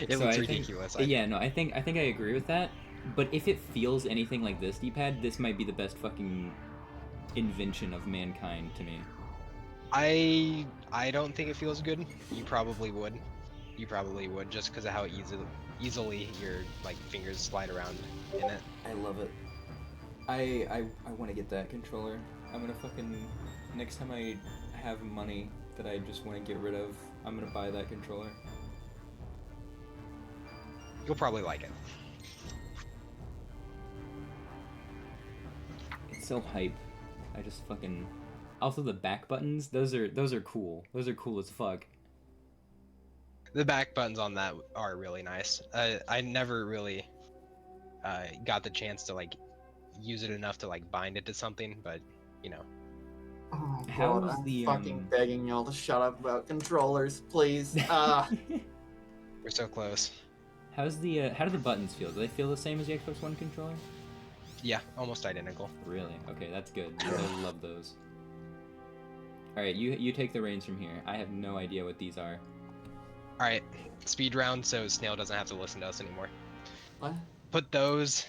it So looks I ridiculous. think, yeah, no, I think I agree with that. But if it feels anything like this D-pad, this might be the best fucking invention of mankind to me. I don't think it feels good. You probably would. You probably would, just because of how easily your like fingers slide around in it. I love it. I want to get that controller. I'm gonna fucking next time I have money that I just want to get rid of, I'm gonna buy that controller. You'll probably like it. It's so hype. I just fucking. Also, the back buttons. Those are cool. Those are cool as fuck. The back buttons on that are really nice. I never really got the chance to like use it enough to like bind it to something, but you know. Oh my How god, is I'm the, fucking begging y'all to shut up about controllers, please. We're so close. How's the how do the buttons feel? Do they feel the same as the Xbox One controller? Yeah, almost identical. Really? Okay, that's good. Because I love those. All right, you take the reins from here. I have no idea what these are. All right, speed round, so Snail doesn't have to listen to us anymore. What? Put those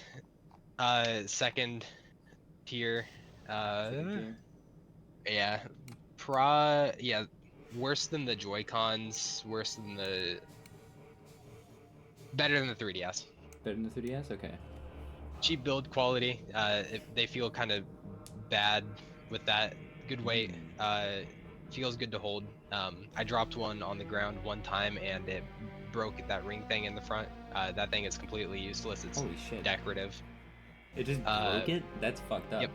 second tier. Second tier. Yeah, yeah, worse than the Joy-Cons, better than the 3DS. Better than the 3DS? Okay. Cheap build quality. They feel kind of bad with that. Good weight. Feels good to hold. I dropped one on the ground one time and it broke that ring thing in the front. That thing is completely useless. It's Holy shit. decorative. It just broke it? That's fucked up. Yep.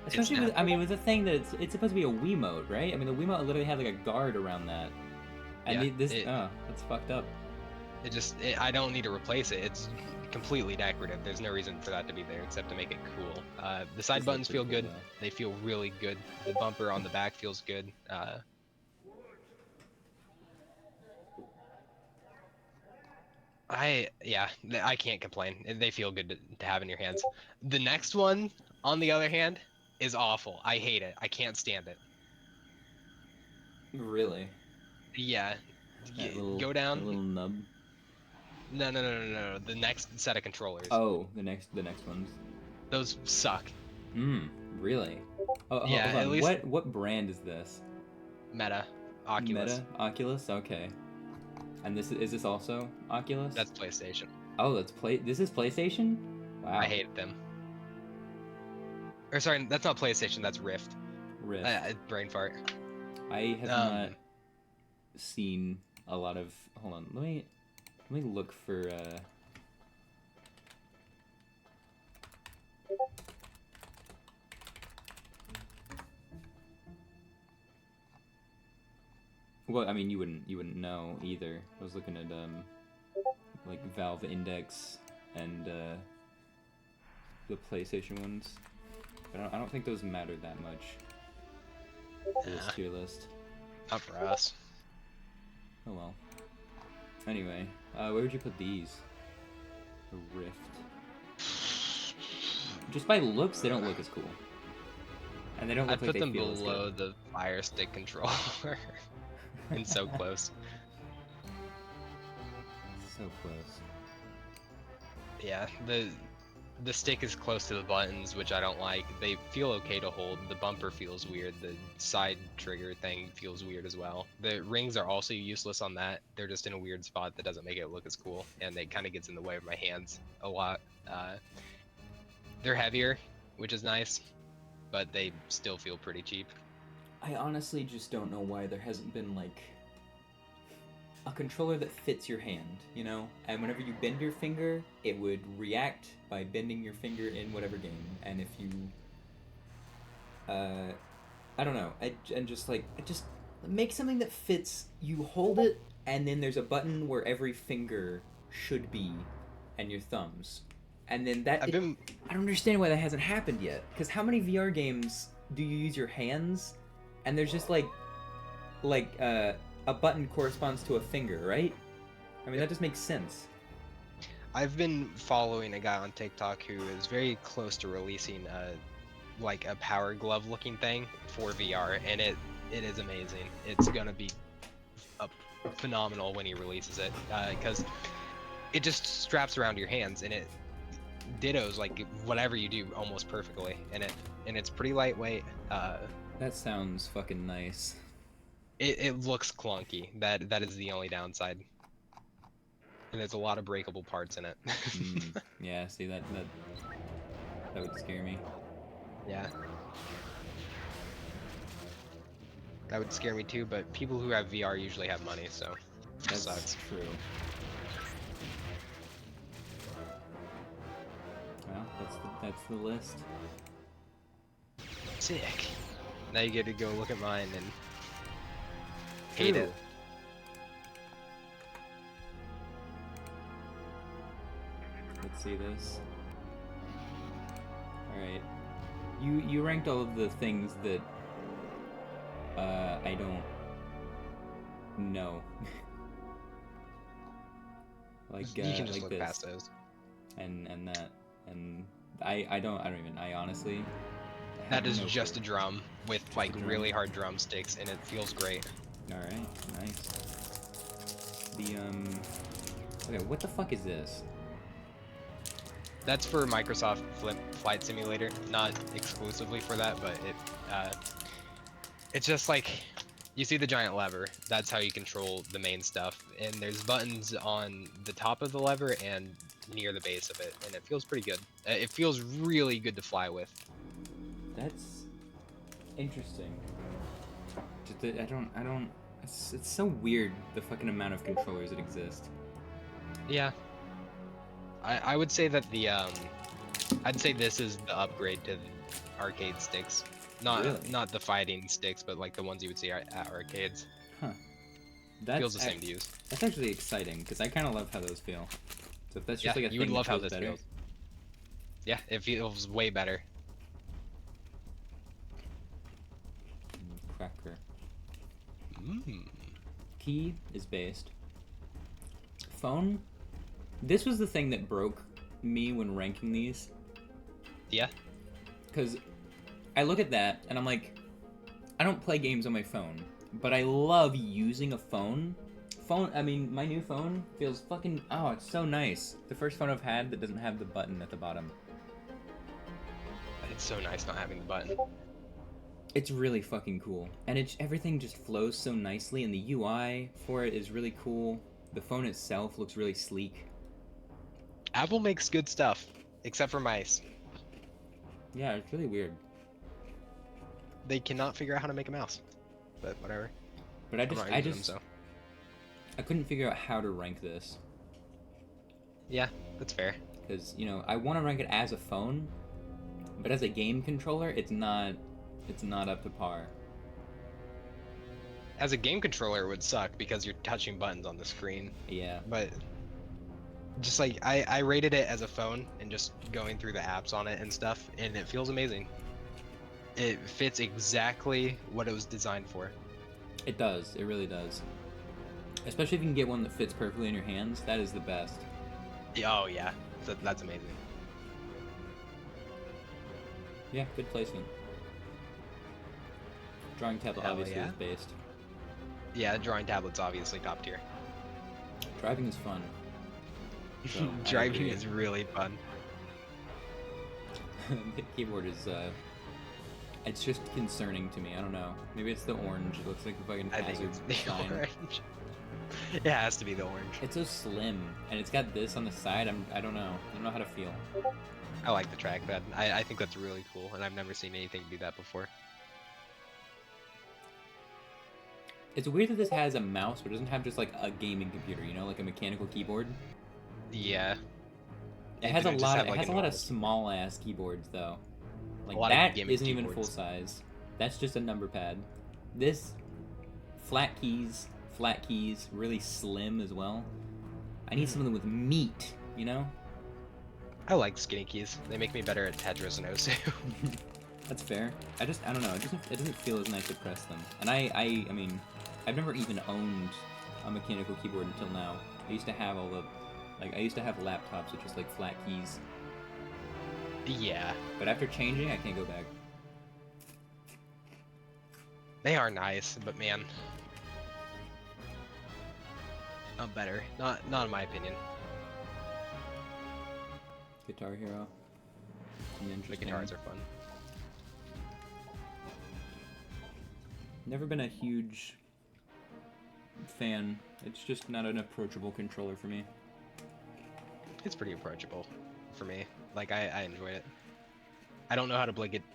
Especially with, I mean, with the thing that it's supposed to be a Wiimote, right? I mean, the Wiimote literally had like a guard around that. And Yeah, that's fucked up. I don't need to replace it. It's completely decorative. There's no reason for that to be there except to make it cool. The side These look buttons feel pretty good. cool, though. They feel really good. The bumper on the back feels good. I can't complain. They feel good to have in your hands. The next one, on the other hand, is awful. I hate it. I can't stand it. Really? Yeah. That little, Go down. that little nub. No. The next set of controllers. Oh, the next ones. Those suck. Really? Oh, Yeah, hold on. at least- What brand is this? Meta. Oculus. Meta? Oculus? Okay. And is this also Oculus? That's PlayStation. Oh, this is PlayStation? Wow. I hated them. Or sorry, that's not PlayStation. That's Rift. Rift. Brain fart. I have not seen a lot of. Hold on. Let me look for. Well, I mean, you wouldn't know either. I was looking at like Valve Index and the PlayStation ones. I don't think those matter that much. For this tier list. Not for us. Oh well. Anyway, where would you put these? The Rift. Just by looks, they don't look as cool. And they don't look I'd like put they them feel as below good. the Fire Stick controller. And so close. So close. Yeah, the stick is close to the buttons, which I don't like. They feel okay to hold. The bumper feels weird. The side trigger thing feels weird as well. The rings are also useless on that. They're just in a weird spot that doesn't make it look as cool, and it kind of gets in the way of my hands a lot. They're heavier, which is nice, but they still feel pretty cheap. I honestly just don't know why there hasn't been like a controller that fits your hand, you know? And whenever you bend your finger, it would react by bending your finger in whatever game. And if you, I don't know, and just make something that fits. You hold it, and then there's a button where every finger should be, and your thumbs. And then I don't understand why that hasn't happened yet. Because how many VR games do you use your hands, and there's just like a button corresponds to a finger, right? I mean, that just makes sense. I've been following a guy on TikTok who is very close to releasing like a power glove looking thing for VR, and it is amazing. It's gonna be phenomenal when he releases it, because it just straps around your hands and it dittos like whatever you do almost perfectly, and it's pretty lightweight. That sounds fucking nice. It looks clunky. That is the only downside. And there's a lot of breakable parts in it. Yeah, see that would scare me. Yeah. That would scare me too, but people who have VR usually have money, so That sucks. True. Well, that's the list. Sick. Now you get to go look at mine and hate True. it. Let's see this. Alright. You ranked all of the things that I don't know. Like You can just like look this. past those. And that. And I don't even I honestly That have is no just a clue. drum with Just like a drum. really hard drumsticks, and it feels great. Alright, nice. The okay, what the fuck is this? That's for Microsoft Flight Simulator, not exclusively for that, but it's just like, you see the giant lever, that's how you control the main stuff, and there's buttons on the top of the lever and near the base of it, and it feels pretty good. It feels really good to fly with. That's interesting. Just that I don't. It's so weird the fucking amount of controllers that exist. Yeah. I would say that I'd say this is the upgrade to the arcade sticks. Really? Not the fighting sticks, but like the ones you would see at arcades. Huh. That Feels the same to use. That's actually exciting because I kind of love how those feel. So if that's just Yeah, like a you thing would love that how feels this better. feels. Yeah, it feels way better. Cracker. Mm. Key is based. Phone. This was the thing that broke me when ranking these. Yeah. Because I look at that and I'm like, I don't play games on my phone, but I love using a phone. I mean, my new phone feels fucking, oh, it's so nice. The first phone I've had that doesn't have the button at the bottom. It's so nice not having the button. It's really fucking cool. And everything just flows so nicely, and the UI for it is really cool. The phone itself looks really sleek. Apple makes good stuff, except for mice. Yeah, it's really weird. They cannot figure out how to make a mouse. But whatever. But I couldn't figure out how to rank this. Yeah, that's fair. Because, you know, I want to rank it as a phone, but as a game controller, it's not up to par. As a game controller, it would suck because you're touching buttons on the screen. Yeah. But just like I rated it as a phone and just going through the apps on it and stuff, and it feels amazing. It fits exactly what it was designed for. It does. It really does. Especially if you can get one that fits perfectly in your hands, that is the best. Oh yeah, that's amazing. Yeah, good placement. Drawing tablet Hell obviously yeah. is based. Yeah, drawing tablet's obviously top tier. Driving is fun. So, I Driving agree. is really fun. The keyboard is it's just concerning to me. I don't know. Maybe it's the orange. It looks like a fucking I think hazard it's the sign. orange. It has to be the orange. It's so slim, and it's got this on the side. I don't know. I don't know how to feel. I like the trackpad. I think that's really cool, and I've never seen anything do that before. It's weird that this has a mouse, but it doesn't have just like a gaming computer. You know, like a mechanical keyboard. Yeah. It has a didn't just lot. have, It like, has a lot normal of small ass keyboards though. Like lot of that gimmick isn't even full keyboards. size. That's just a number pad. This flat keys, really slim as well. I need something with meat. You know. I like skinny keys. They make me better at Tetris and Osu. That's fair. I don't know. It doesn't feel as nice to press them. And I mean, I've never even owned a mechanical keyboard until now. I used to have I used to have laptops with just like flat keys. Yeah. But after changing, I can't go back. They are nice, but man. Not better. Not in my opinion. Guitar Hero. The Interesting. guitars are fun. Never been a huge fan. It's just not an approachable controller for me. It's pretty approachable for me. Like, I enjoyed it. I don't know how to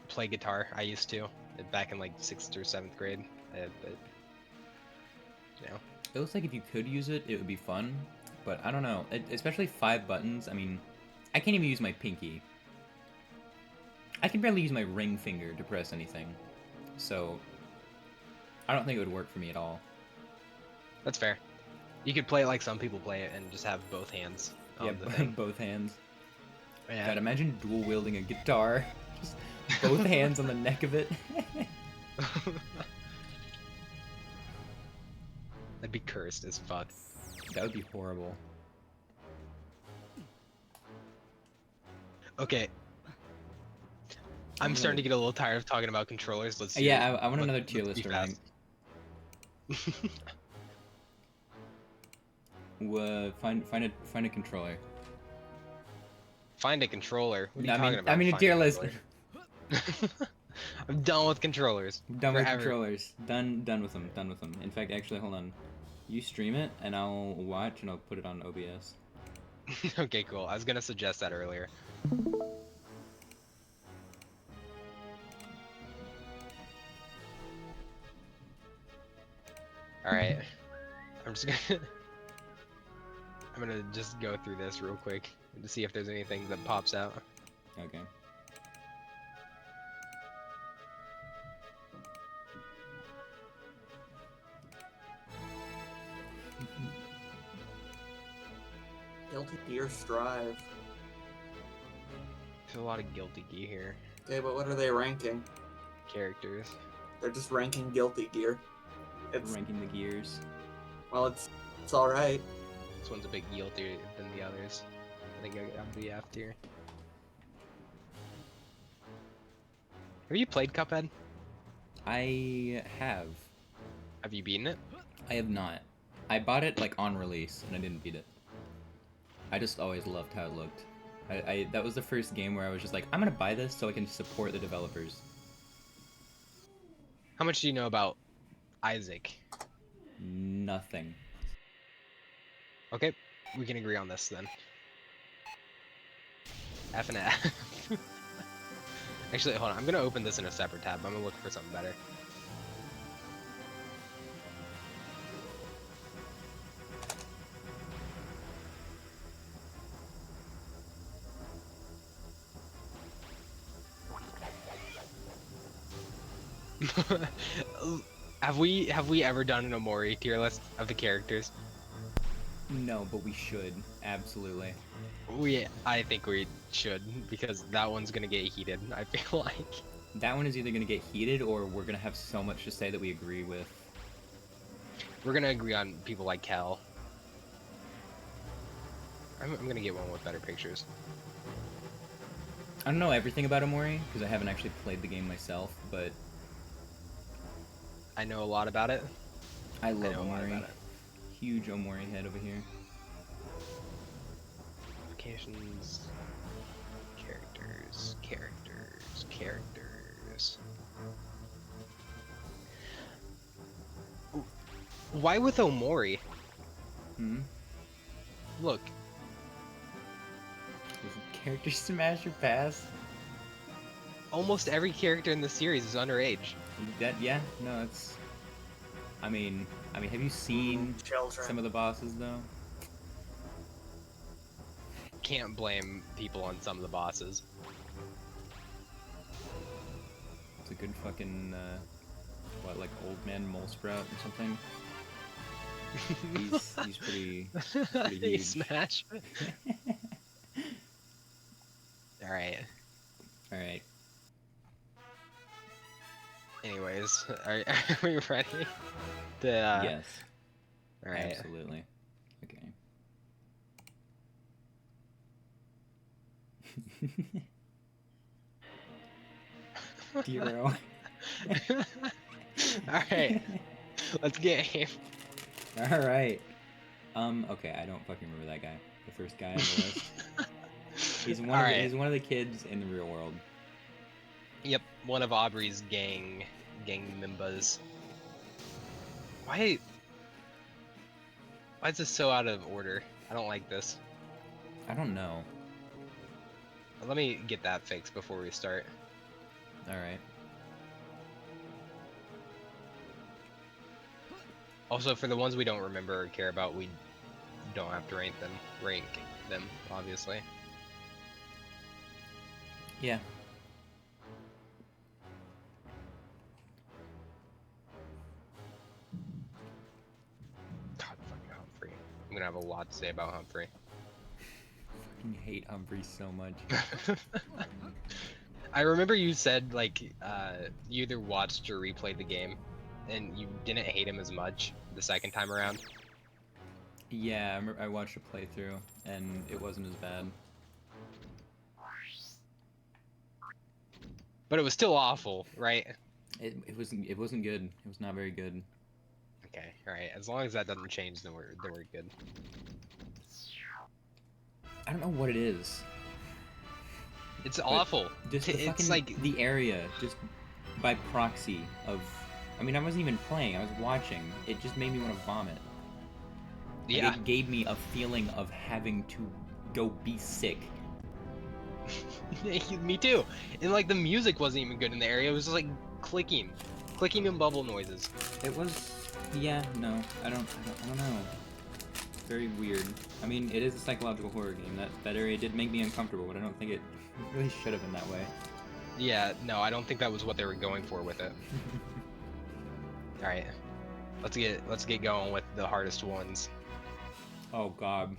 play guitar. I used to back in like 6th or 7th grade. But you know, It looks like if you could use it, it would be fun. But I don't know. Especially 5 buttons. I mean, I can't even use my pinky. I can barely use my ring finger to press anything. So, I don't think it would work for me at all. that's fair. You could play it like some people play it and just have both hands on Yeah, the thing. both hands. Yeah. God, imagine dual wielding a guitar. Just both hands on the neck of it. That'd be cursed as fuck. That would be horrible. Okay. I'm starting to get a little tired of talking about controllers. Let's do Yeah, it. I want Let- another tier let's list be to rank. Find a controller. Find a controller. What are you No, talking about? I mean a Find tier list. controller? I'm done with controllers. Done with Forever. controllers. Done with them. Done with them. In fact, actually, hold on. You stream it, and I'll watch, and I'll put it on OBS. Okay, cool. I was gonna suggest that earlier. Alright. I'm just gonna... I'm gonna just go through this real quick to see if there's anything that pops out. Okay. Guilty Gear Strive. There's a lot of Guilty Gear here. Okay, but what are they ranking? Characters. They're just ranking Guilty Gear. It's Ranking the gears. well, it's all right. This one's a bit guiltier than the others. I think I'll be F tier. Have you played Cuphead? I have. Have you beaten it? I have not. I bought it like on release, and I didn't beat it. I just always loved how it looked. That was the first game where I was just like, I'm gonna buy this so I can support the developers. How much do you know about Isaac? Nothing. Okay, we can agree on this then. F and F. Actually, hold on. I'm gonna open this in a separate tab. I'm gonna look for something better. Have we ever done an Omori tier list of the characters? No, but we should. Absolutely. I think we should, because that one's gonna get heated, I feel like. That one is either gonna get heated, or we're gonna have so much to say that we agree with. We're gonna agree on people like Cal. I'm gonna get one with better pictures. I don't know everything about Omori, because I haven't actually played the game myself, but I know a lot about it. I love know a lot Omori. about it. Huge Omori head over here. Applications, characters. Why with Omori? Hmm? Look, Does the character smash or pass? almost every character in the series is underage. Yeah, no, it's... I mean, have you seen Children. some of the bosses though? Can't blame people on some of the bosses. It's a good fucking what, like old man mole sprout or something? He's pretty He huge. smash. All right. All right. Anyways, are we ready? To, Yes. All right. Absolutely. Okay. Zero. All right. Let's get game. All right. Okay, I don't fucking remember that guy. The first guy on the list. He's one All of the, right. he's one of the kids in the real world. Yep, one of Aubrey's gang members. Why is this so out of order? I don't like this. I don't know. Let me get that fixed before we start. All right. Also, for the ones we don't remember or care about, we don't have to rank them, obviously. Yeah. God, fucking Humphrey. I'm gonna have a lot to say about Humphrey. I hate Humphrey so much. I remember you said, like, you either watched or replayed the game, and you didn't hate him as much the second time around. Yeah, I remember I watched a playthrough and it wasn't as bad. But it was still awful, right? It wasn't good. It was not very good. Okay, alright. As long as that doesn't change, then we're good. I don't know what it is. It's awful. Just the It's fucking, like the area, just by proxy of... I mean, I wasn't even playing, I was watching. It just made me want to vomit. Like, yeah. it gave me a feeling of having to go be sick. Me too. And like the music wasn't even good in the area. It was just like clicking and bubble noises. It was... Yeah, no, I don't know. Very weird. I mean, it is a psychological horror game. That area did make me uncomfortable, but I don't think it really should have been that way. Yeah, no, I don't think that was what they were going for with it. All right, let's get going with the hardest ones. Oh god.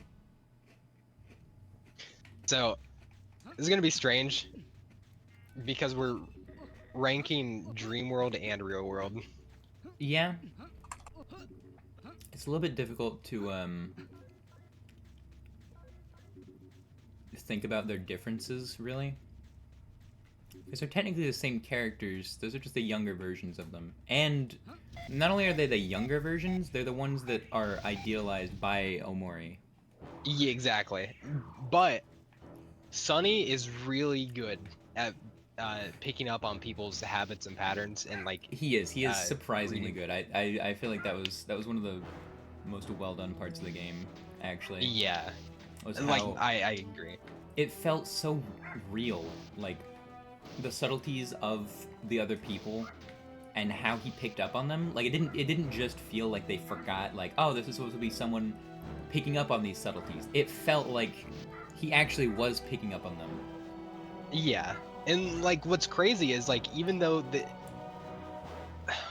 So this is gonna be strange because we're ranking Dream World and Real World. Yeah. It's a little bit difficult to think about their differences, really. Because they're technically the same characters, those are just the younger versions of them. And not only are they the younger versions, they're the ones that are idealized by Omori. Yeah, exactly. But Sunny is really good at picking up on people's habits and patterns, and like He is surprisingly reading. good. I feel like that was one of the most well done parts of the game, actually. Yeah, Was like how I agree. it felt so real, like the subtleties of the other people and how he picked up on them. Like it didn't just feel like they forgot, like, oh, this is supposed to be someone picking up on these subtleties. It felt like he actually was picking up on them. Yeah, and like what's crazy is like even though the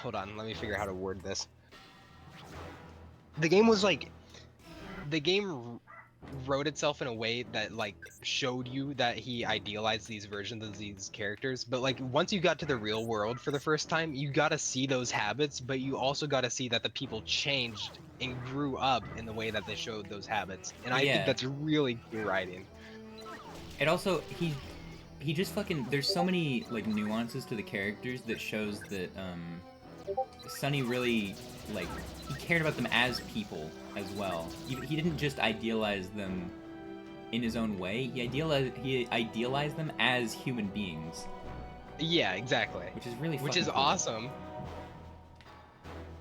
hold on, let me figure out how to word this. The game was like the game wrote itself in a way that like showed you that he idealized these versions of these characters, but like once you got to the real world for the first time, you got to see those habits, but you also got to see that the people changed and grew up in the way that they showed those habits, and I think Yeah. that's really good writing. It also he just fucking, there's so many like nuances to the characters that shows that Sunny really, like, he cared about them as people as well. He didn't just idealize them in his own way. He idealized them as human beings, Yeah, exactly. which is really Which fucking is cool. awesome.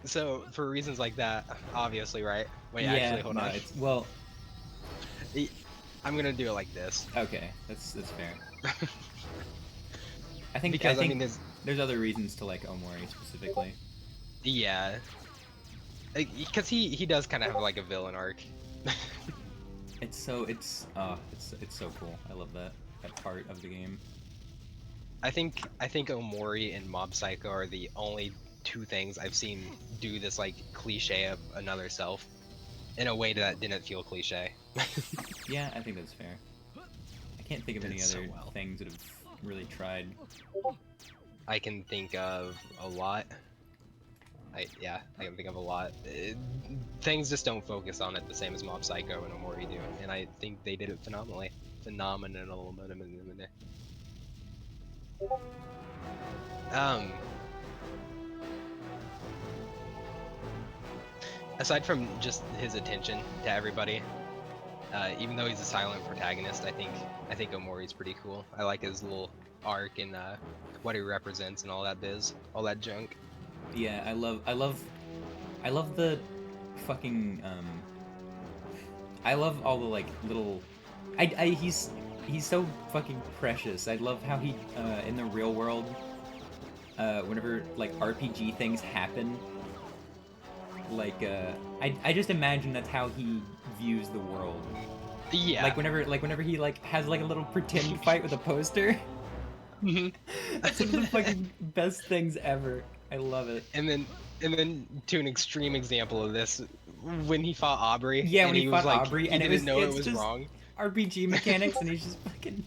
So for reasons like that, obviously, right? Wait, Yeah, actually, hold no, on. it's, well, I'm gonna do it like this. okay, that's fair. I think Because I I mean, think there's other reasons to like Omori specifically. yeah, Because he does kind of have like a villain arc. It's so cool. I love that part of the game. I think Omori and Mob Psycho are the only two things I've seen do this like cliche of another self in a way that didn't feel cliche. Yeah, I think that's fair. I can't think of any Did so other well. things that have really tried. I can think of a lot. I can think of a lot. Things just don't focus on it the same as Mob Psycho and Omori do, and I think they did it phenomenally. Phenomenal. Aside from just his attention to everybody, even though he's a silent protagonist, I think Omori's pretty cool. I like his little arc and what he represents and all that all that junk. Yeah, I love the fucking I love all the like little he's so fucking precious. I love how he in the real world whenever like RPG things happen, like I just imagine that's how he views the world. Yeah. Like whenever he like has like a little pretend fight with a poster. That's one of the fucking best things ever. I love it. And then to an extreme example of this, when he fought Aubrey. Yeah, when and he was fought like, Aubrey, he and didn't know it it's was just wrong. RPG mechanics, and he's just fucking.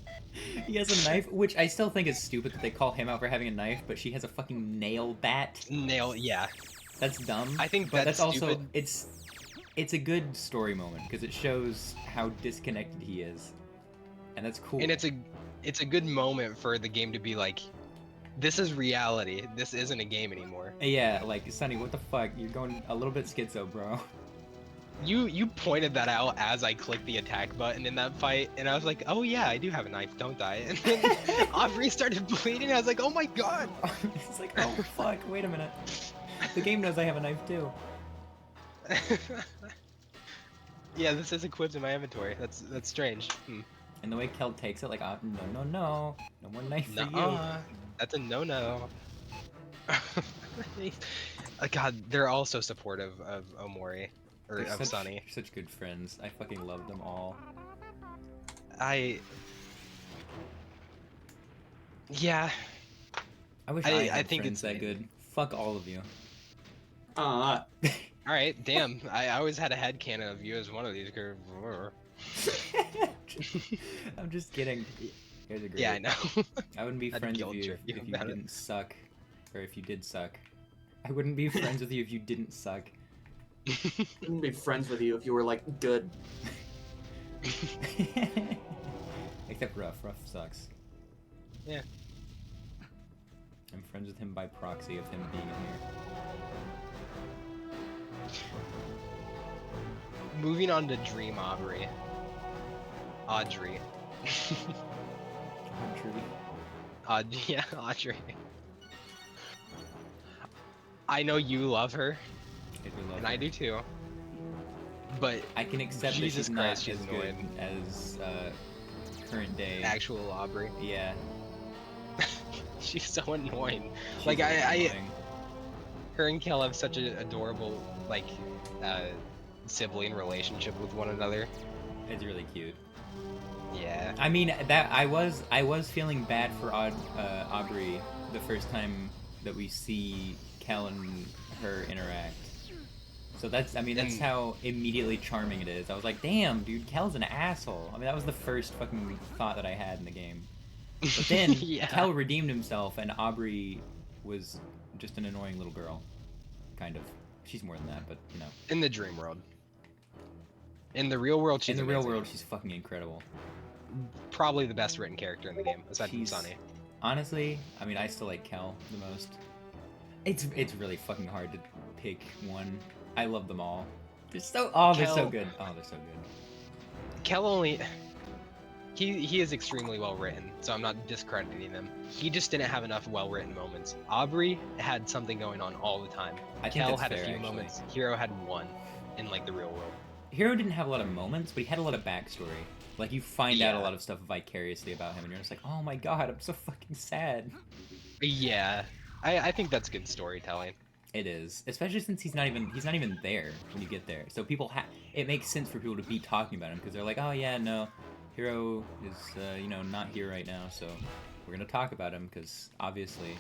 He has a knife, which I still think is stupid that they call him out for having a knife, but she has a fucking nail bat. Yeah. That's dumb. I think but that's also stupid. it's a good story moment because it shows how disconnected he is, and that's cool. And it's a good moment for the game to be like, this is reality. This isn't a game anymore. Yeah, like Sonny, what the fuck? You're going a little bit schizo, bro. You pointed that out as I clicked the attack button in that fight, and I was like, oh yeah, I do have a knife, don't I? And then Aubrey started bleeding, and I was like, oh my god! It's like, oh fuck, wait a minute. The game knows I have a knife too. Yeah, this is equipped in my inventory. That's strange. And the way Kel takes it, like, no more knife for you. Nuh-uh. That's a no-no. God, they're all so supportive of Omori. Or They're of Sunny. such good friends. I fucking love them all. Yeah. I wish I had think friends it's that good. Fuck all of you. Alright, damn. I always had a headcanon of you as one of these girls. I'm just kidding. Here's a great. Yeah, I know. I wouldn't be I'd friends with guilt you trip if you you about it. didn't suck. Or if you did suck. I wouldn't be friends with you if you didn't suck. Wouldn't be friends with you if you were like good. Except Ruff. Ruff sucks. Yeah. I'm friends with him by proxy of him being in here. Moving on to Dream Aubrey. Audrey. Yeah, Audrey. I know you love her, I do love and her. I do too. But I can accept Jesus that she's Christ, not she's as good annoying. as current day. Actual Aubrey. Yeah. She's so annoying. She's Like really I annoying. her and Kel have such an adorable like sibling relationship with one another. It's really cute. Yeah. I mean, that I was feeling bad for Aubrey the first time that we see Kel and her interact. So that's And- how immediately charming it is. I was like, damn, dude, Kel's an asshole. I mean, that was the first fucking thought that I had in the game. But then Yeah. Kel redeemed himself, and Aubrey was just an annoying little girl. Kind of. She's more than that, but you know. In the dream world. In the real world, she's In the real amazing. world, she's fucking incredible. Probably the best written character in the game, aside She's- from Sunny. Honestly, I mean, I still like Kel the most. It's really fucking hard to pick one. I love them all. They're so they're so Kel- good. Oh, they're so good. Kel only he is extremely well written, so I'm not discrediting him. He just didn't have enough well written moments. Aubrey had something going on all the time. I think Kel that's had fair, a few actually. moments. Hero had one in like the real world. Hero didn't have a lot of moments, but he had a lot of backstory. Like you find out a Yeah. lot of stuff vicariously about him, and you're just like, oh my god, I'm so fucking sad. Yeah. I think that's good storytelling. It is, especially since he's not even there when you get there. So it makes sense for people to be talking about him because they're like, oh yeah, no, Hero is not here right now, so we're gonna talk about him because obviously.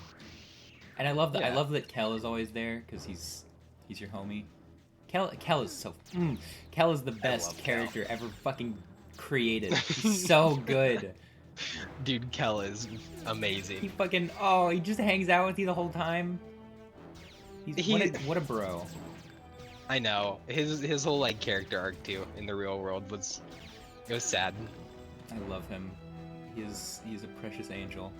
And I love that. I Yeah. love that Kel is always there because he's your homie. Kel is so. Kel is the best love Kel. character ever fucking created. He's so good. Dude, Kel is He amazing. fucking he just hangs out with you the whole time. What a bro. I know. His whole like character arc too in the real world was sad. I love him. He's a precious angel.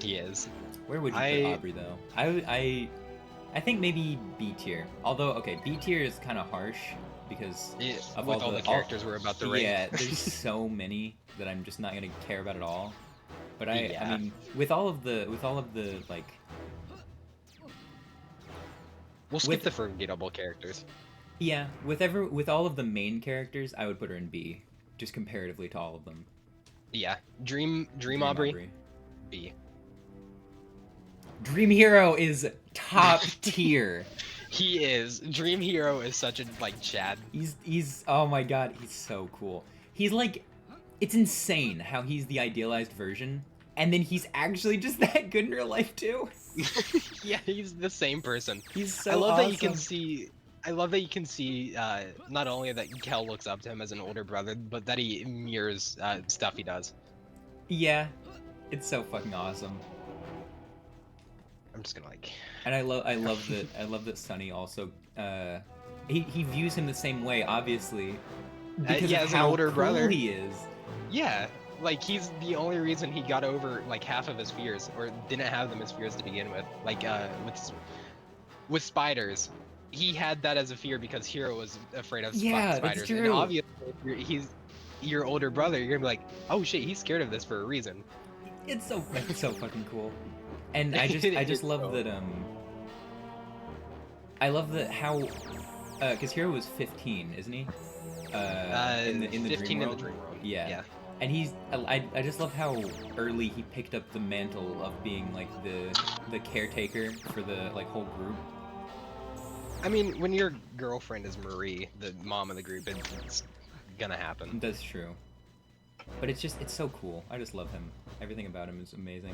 He is. Where would you put Aubrey though? I think maybe B tier. Although okay, B tier is kind of harsh because of With all the characters we're about to rate. Yeah, there's so many that I'm just not gonna care about at all. But I Yeah. mean, with all of the like. We'll skip the forgettable characters. Yeah, with all of the main characters, I would put her in B, just comparatively to all of them. Yeah. Dream Aubrey. B. Dream Hero is top tier. He is. Dream Hero is such a like Chad. He's oh my god, he's so cool. He's like, it's insane how he's the idealized version, and then he's actually just that good in real life too. Yeah, he's the same person. He's so I love awesome. that you can see. I love that you can see not only that Kel looks up to him as an older brother, but that he mirrors stuff he does. Yeah, it's so fucking awesome. I'm just gonna like. And I love that Sunny also he views him the same way, obviously, because yeah, of as an how older cool brother. he is. Yeah, like he's the only reason he got over like half of his fears, or didn't have them as fears to begin with. Like with spiders, he had that as a fear because Hero was afraid of Yeah, spiders. that's And true. obviously, if he's your older brother. You're gonna be like, oh shit, he's scared of this for a reason. It's so fucking cool. And I just It's love so- that I love that how because Hero was 15, isn't he? In the 15 dream in world. the dream world. Yeah. And I just love how early he picked up the mantle of being like the caretaker for the like whole group. I mean, when your girlfriend is Marie, the mom of the group, it's gonna happen. That's true. But it's so cool. I just love him. Everything about him is amazing.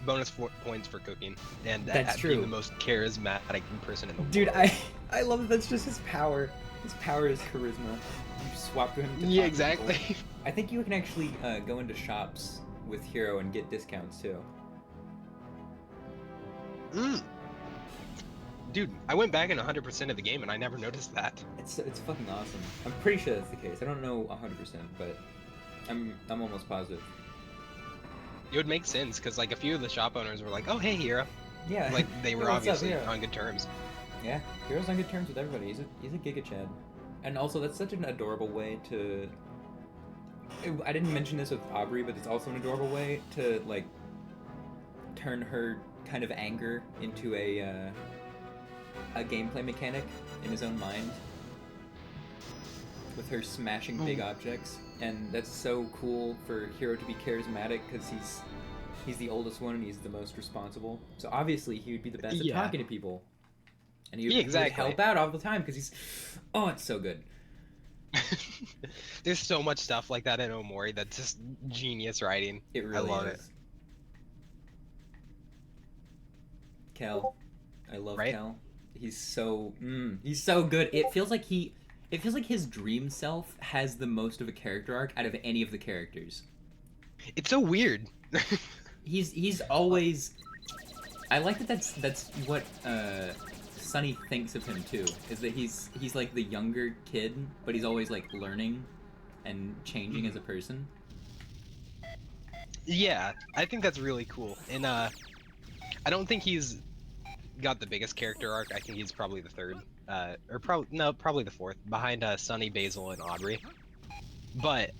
Bonus points for cooking and That's at true. being the most charismatic person in the Dude, world. I love that that's just his power. His power is charisma. You just swap to him. To Yeah, talk to exactly. people. I think you can actually go into shops with Hero and get discounts too. Mm. Dude, I went back in 100% of the game and I never noticed that. It's fucking awesome. I'm pretty sure that's the case. I don't know 100%, but I'm almost positive. It would make sense because like a few of the shop owners were like, "Oh, hey, Hero," Yeah. like they were What's up, obviously Hero? on good terms. Yeah, Hero's on good terms with everybody. He's a Giga Chad. And also, that's such an adorable way to. I didn't mention this with Aubrey, but it's also an adorable way to like turn her kind of anger into a gameplay mechanic in his own mind. With her smashing big objects, and that's so cool for Hero to be charismatic because he's the oldest one and he's the most responsible. So obviously he would be the best at Yeah. talking to people, and he would, Yeah, he would exactly. help out all the time because he's it's so good. There's so much stuff like that in Omori that's just genius writing. It really love is. Kel, I love Right? Kel. He's so good. It feels like his dream self has the most of a character arc out of any of the characters. It's so weird. He's always. I like that. That's what Sunny thinks of him too. Is that he's like the younger kid, but he's always like learning and changing as a person. Yeah, I think that's really cool. And I don't think he's got the biggest character arc. I think he's probably the third, probably the fourth, behind Sunny, Basil, and Aubrey. But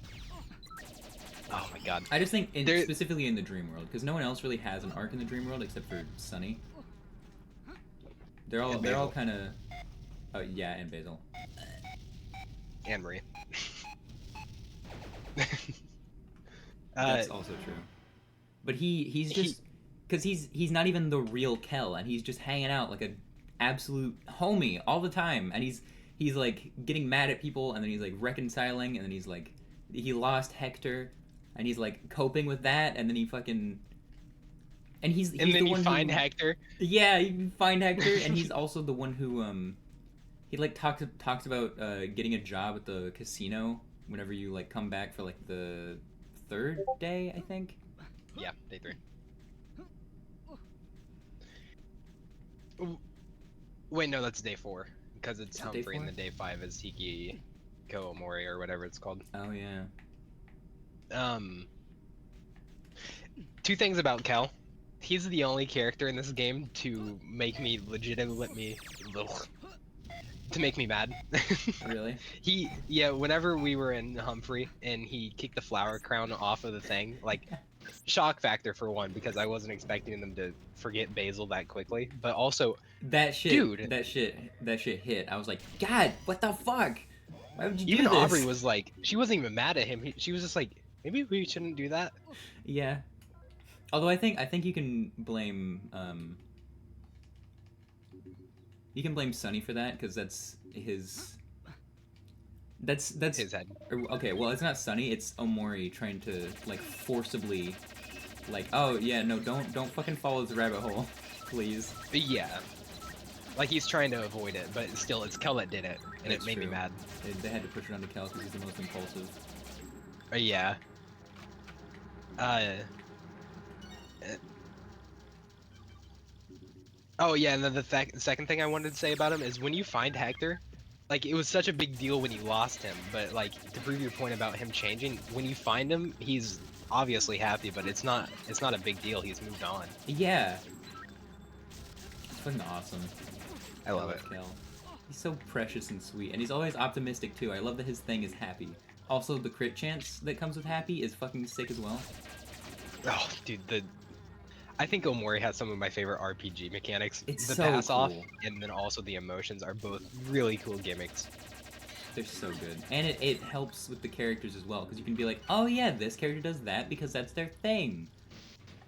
oh my god, I just think There- specifically in the dream world, because no one else really has an arc in the dream world except for Sunny. They're all And Basil. kind of. Oh yeah, and Basil. Anne Marie. That's also true. But he's He- just because he's not even the real Kel, and he's just hanging out like a absolute homie all the time, and he's like getting mad at people, and then he's like reconciling, and then he's like he lost Hector, and he's like coping with that, and then he fucking and he's and then the you one find who, Hector. yeah, you find Hector, and he's also the one who he like talks about getting a job at the casino whenever you like come back for like the third day, I think. Yeah, day 3. Wait, no, that's day 4 because it's Is it day Humphrey, and 4? then day 5 is Hiki Kawamori or whatever it's called. Oh yeah. Two things about Kel. He's the only character in this game to make me legitimately to make me mad. Really? Yeah, whenever we were in Humphrey and he kicked the flower crown off of the thing, like shock factor for one, because I wasn't expecting them to forget Basil that quickly, but also That shit, Dude. that shit hit. I was like, God, what the fuck? Why would you even do this? Aubrey was like, she wasn't even mad at him. She was just like, maybe we shouldn't do that. Yeah. Although I think you can blame Sonny for that because that's his. That's His head. okay. Well, it's not Sonny. It's Omori trying to like forcibly, like, oh yeah, no, don't fucking follow this rabbit hole, please. But yeah. Like he's trying to avoid it, but still, it's Kel that did it, and That's it made me true. mad. They had to push it onto Kel because he's the most impulsive. Yeah. Uh. Oh yeah, and then the second thing I wanted to say about him is when you find Hector, like it was such a big deal when you lost him, but like to prove your point about him changing, when you find him, he's obviously happy, but it's not a big deal. He's moved on. Yeah. It's fucking awesome. I love it. Kel. He's so precious and sweet, and he's always optimistic too. I love that his thing is happy. Also, the crit chance that comes with happy is fucking sick as well. Oh, dude, I think Omori has some of my favorite RPG mechanics. It's the so pass off cool. and then also the emotions are both really cool gimmicks. They're so good, and it helps with the characters as well because you can be like, oh yeah, this character does that because that's their thing.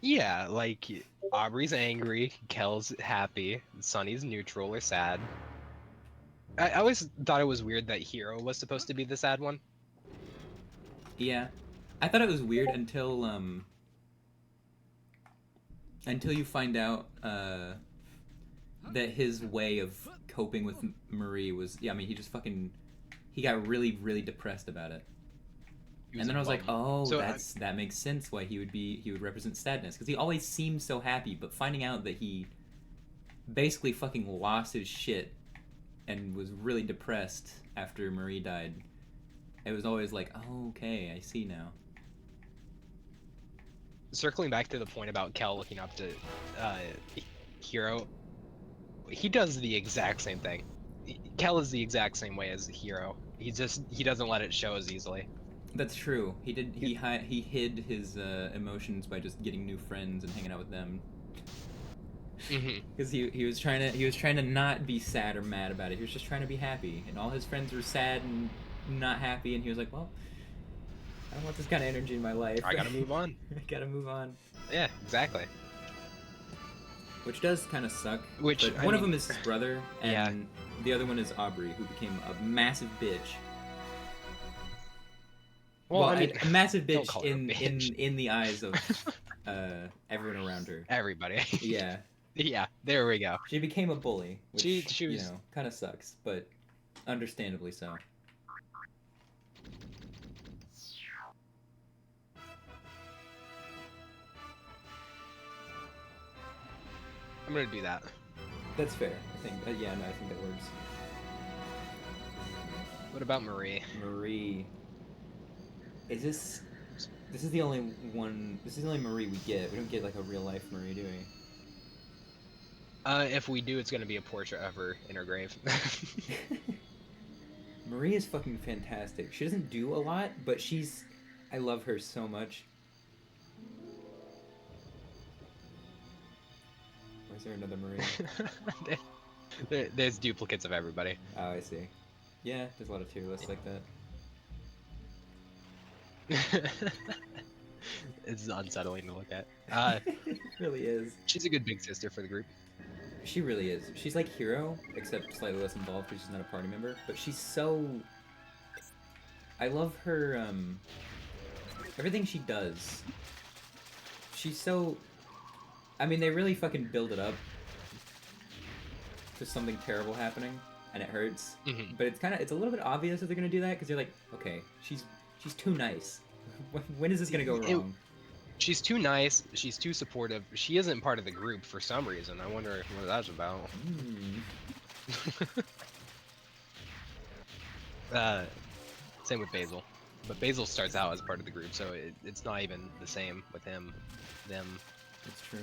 Yeah, like Aubrey's angry, Kel's happy, Sunny's neutral or sad. I always thought it was weird that Hero was supposed to be the sad one. Yeah, I thought it was weird until you find out that his way of coping with Marie was, yeah, I mean, he got really, really depressed about it. He And then a I was like, bum. oh, So that makes sense why he would represent sadness because he always seemed so happy, but finding out that he basically fucking lost his shit and was really depressed after Marie died, it was always like, oh, okay, I see now. Circling back to the point about Kel looking up to Hero, he does the exact same thing. Kel is the exact same way as Hero. He doesn't let it show as easily. That's true. He hid his emotions by just getting new friends and hanging out with them. Because he was trying to not be sad or mad about it. He was just trying to be happy, and all his friends were sad and not happy. And he was like, "Well, I don't want this kind of energy in my life. I gotta move on." I gotta move on." Yeah, exactly. Which does kind of suck. Which But I one of mean- them is his brother, and the other one is Aubrey, who became a massive bitch. Well, I mean, a massive don't bitch call her a bitch. in the eyes of everyone around her. Everybody. Yeah. Yeah, there we go. She became a bully, which, She you was- know, kind of sucks, but understandably so. I'm gonna do that. That's fair, I think. Yeah, no, I think that works. What about Marie? Marie. Is this... This is the only one... This is the only Marie we get. We don't get, like, a real-life Marie, do we? If we do, it's gonna be a portrait of her in her grave. Marie is fucking fantastic. She doesn't do a lot, but she's... I love her so much. Where's there another Marie? There's duplicates of everybody. Oh, I see. Yeah, there's a lot of tier lists like that. It's unsettling to look at. It really is. She's a good big sister for the group. She really is. She's like Hero, except slightly less involved because she's not a party member. But she's so. I love her. Everything she does. She's so. I mean, they really fucking build it up to something terrible happening, and it hurts. Mhm. But it's a little bit obvious that they're gonna do that because you're like, okay, she's too nice. When is this gonna go wrong? She's too nice. She's too supportive. She isn't part of the group for some reason. I wonder what that's about. Same with Basil, but Basil starts out as part of the group, so it's not even the same with him, them. That's true.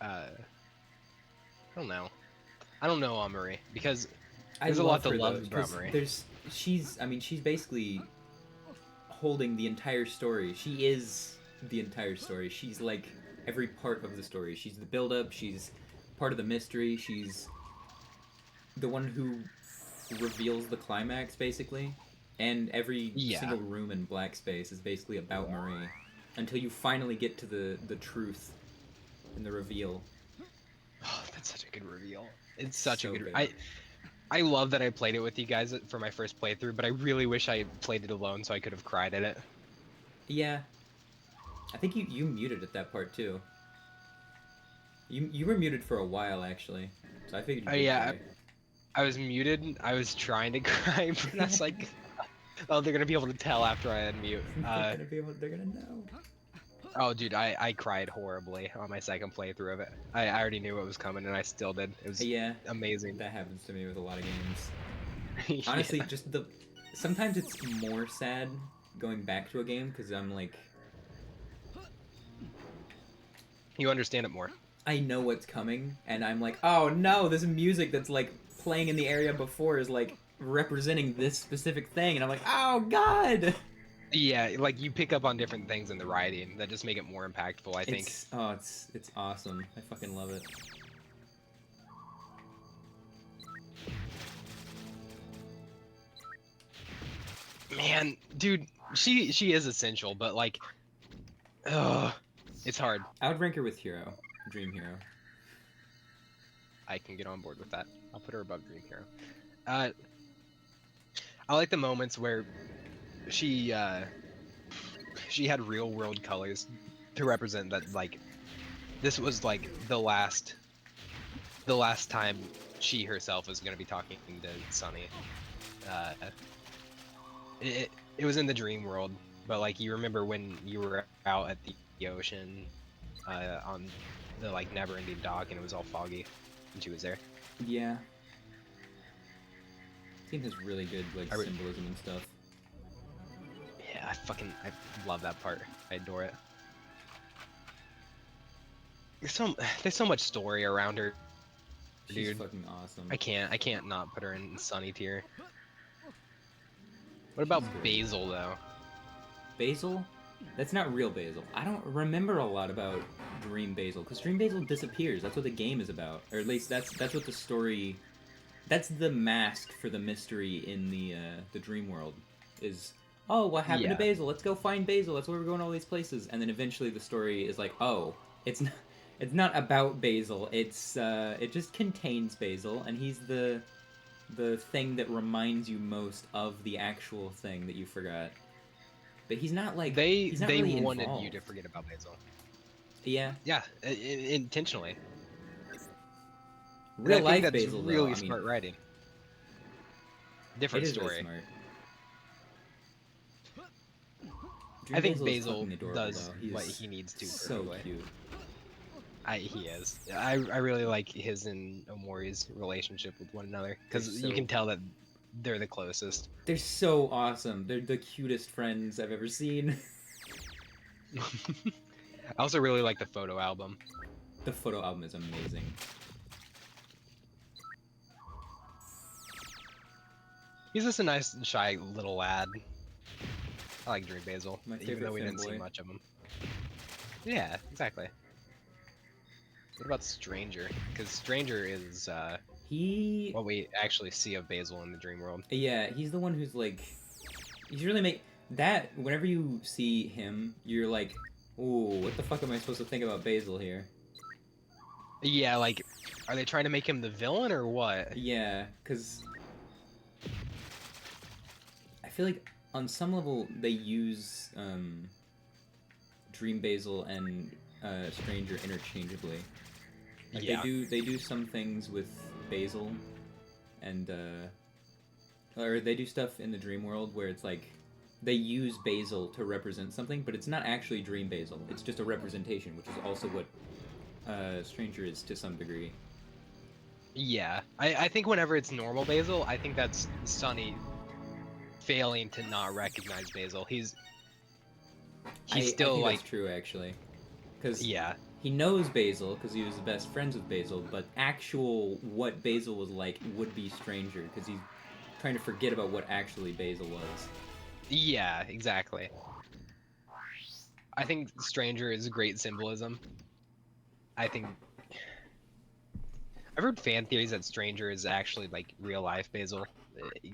I don't know. I don't know Marie because I there's a lot love to her, love though, about 'cause Marie. she's basically holding the entire story. She is the entire story. She's like every part of the story. She's the build-up. She's part of the mystery. She's the one who reveals the climax, basically. And every Yeah. single room in Black Space is basically about Marie until you finally get to the truth and the reveal. Oh, that's such a good reveal. It's such So a good. good. I love that I played it with you guys for my first playthrough, but I really wish I played it alone so I could have cried at it. Yeah. I think you muted at that part too. You were muted for a while actually, so I figured you did Yeah, cry. I was muted. I was trying to cry, but I was like, oh, they're gonna be able to tell after I unmute. They're gonna know. Oh, dude, I cried horribly on my second playthrough of it. I already knew what was coming, and I still did. It was Yeah, amazing. that happens to me with a lot of games. Honestly, Yeah. just sometimes it's more sad going back to a game because I'm like, You understand it more. I know what's coming, and I'm like, oh no, this music that's like playing in the area before is like representing this specific thing, and I'm like, oh god. Yeah, like you pick up on different things in the writing that just make it more impactful, I think. It's awesome. I fucking love it. Man, dude, she is essential, but like, ugh, it's hard. I would rank her with Hero, Dream Hero. I can get on board with that. I'll put her above Dream Hero. I like the moments where she had real world colors to represent that, like, this was like the last time she herself was gonna be talking to Sunny. It was in the dream world, but like you remember when you were out at the ocean on the like never-ending dock and it was all foggy and she was there. Yeah. Team has really good like I re- symbolism and stuff. Yeah, I love that part. I adore it. There's so much story around her, She's dude. fucking awesome. I can't not put her in Sunny tier. What about She's good. Basil though? Basil? That's not real Basil. I don't remember a lot about Dream Basil, because Dream Basil disappears. That's what the game is about, or at least that's what the story. That's the mask for the mystery in the dream world. Is oh, what happened to Yeah. Basil? Let's go find Basil. That's where we're going all these places. And then eventually the story is like, oh, it's not about Basil. It just contains Basil, and he's the thing that reminds you most of the actual thing that you forgot. But he's not like he's not They really wanted you involved. to forget about Basil. Yeah, Yeah, intentionally. And real I think life that's Basil really though. I mean, smart writing. it Different is really story. smart. I think Dream Basil is fucking adorable, does though. He what is he needs to so perfectly. cute. He is. I really like his and Omori's relationship with one another because They're you so- can tell that they're the closest. They're so awesome. They're the cutest friends I've ever seen. I also really like the photo album. The photo album is amazing. He's just a nice, shy little lad. I like Dream Basil, My even favorite though we didn't see fanboy. much of him. Yeah, exactly. What about Stranger? Because Stranger is what we actually see of Basil in the dream world. Yeah, he's the one who's like, he's really That whenever you see him, you're like, ooh, what the fuck am I supposed to think about Basil here? Yeah, like, are they trying to make him the villain or what? Yeah, because I feel like on some level they use Dream Basil and Stranger interchangeably. Like Yeah. they do some things with Basil, and or they do stuff in the dream world where it's like they use Basil to represent something, but it's not actually Dream Basil. It's just a representation, which is also what Stranger is to some degree. Yeah. I think whenever it's normal Basil, I think that's Sunny failing to not recognize Basil. He's I still think like, that's true actually, because yeah. he knows Basil because he was the best friends with Basil, but actual what Basil was like would be Stranger because he's trying to forget about what actually Basil was. Yeah, exactly. I think Stranger is great symbolism. I think I've heard fan theories that Stranger is actually like real life Basil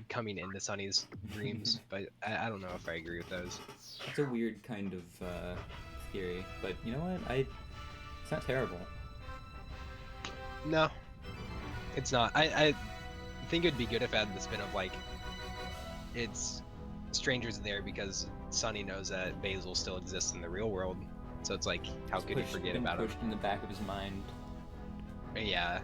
coming into Sunny's dreams, but I don't know if I agree with those. It's a weird kind of theory, but you know what? It's not terrible. No, it's not. I think it'd be good if it had the spin of like it's Stranger's there because Sunny knows that Basil still exists in the real world. So it's like, how could he forget Been about him? pushed in the back of his mind. Yeah,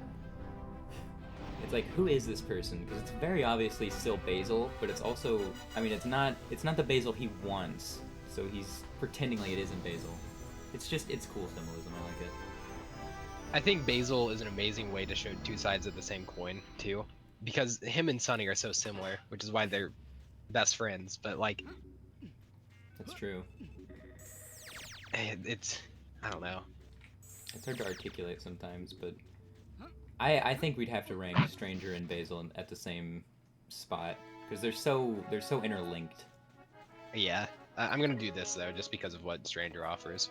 It's like, who is this person? Because it's very obviously still Basil, but it's also, I mean, it's not the Basil he wants. So he's pretending like it isn't Basil. It's cool symbolism. I like it. I think Basil is an amazing way to show two sides of the same coin too, because him and Sunny are so similar, which is why they're best friends. But like, That's true. it's I don't know. It's hard to articulate sometimes, but I think we'd have to rank Stranger and Basil at the same spot because they're so interlinked. Yeah, I'm gonna do this though, just because of what Stranger offers.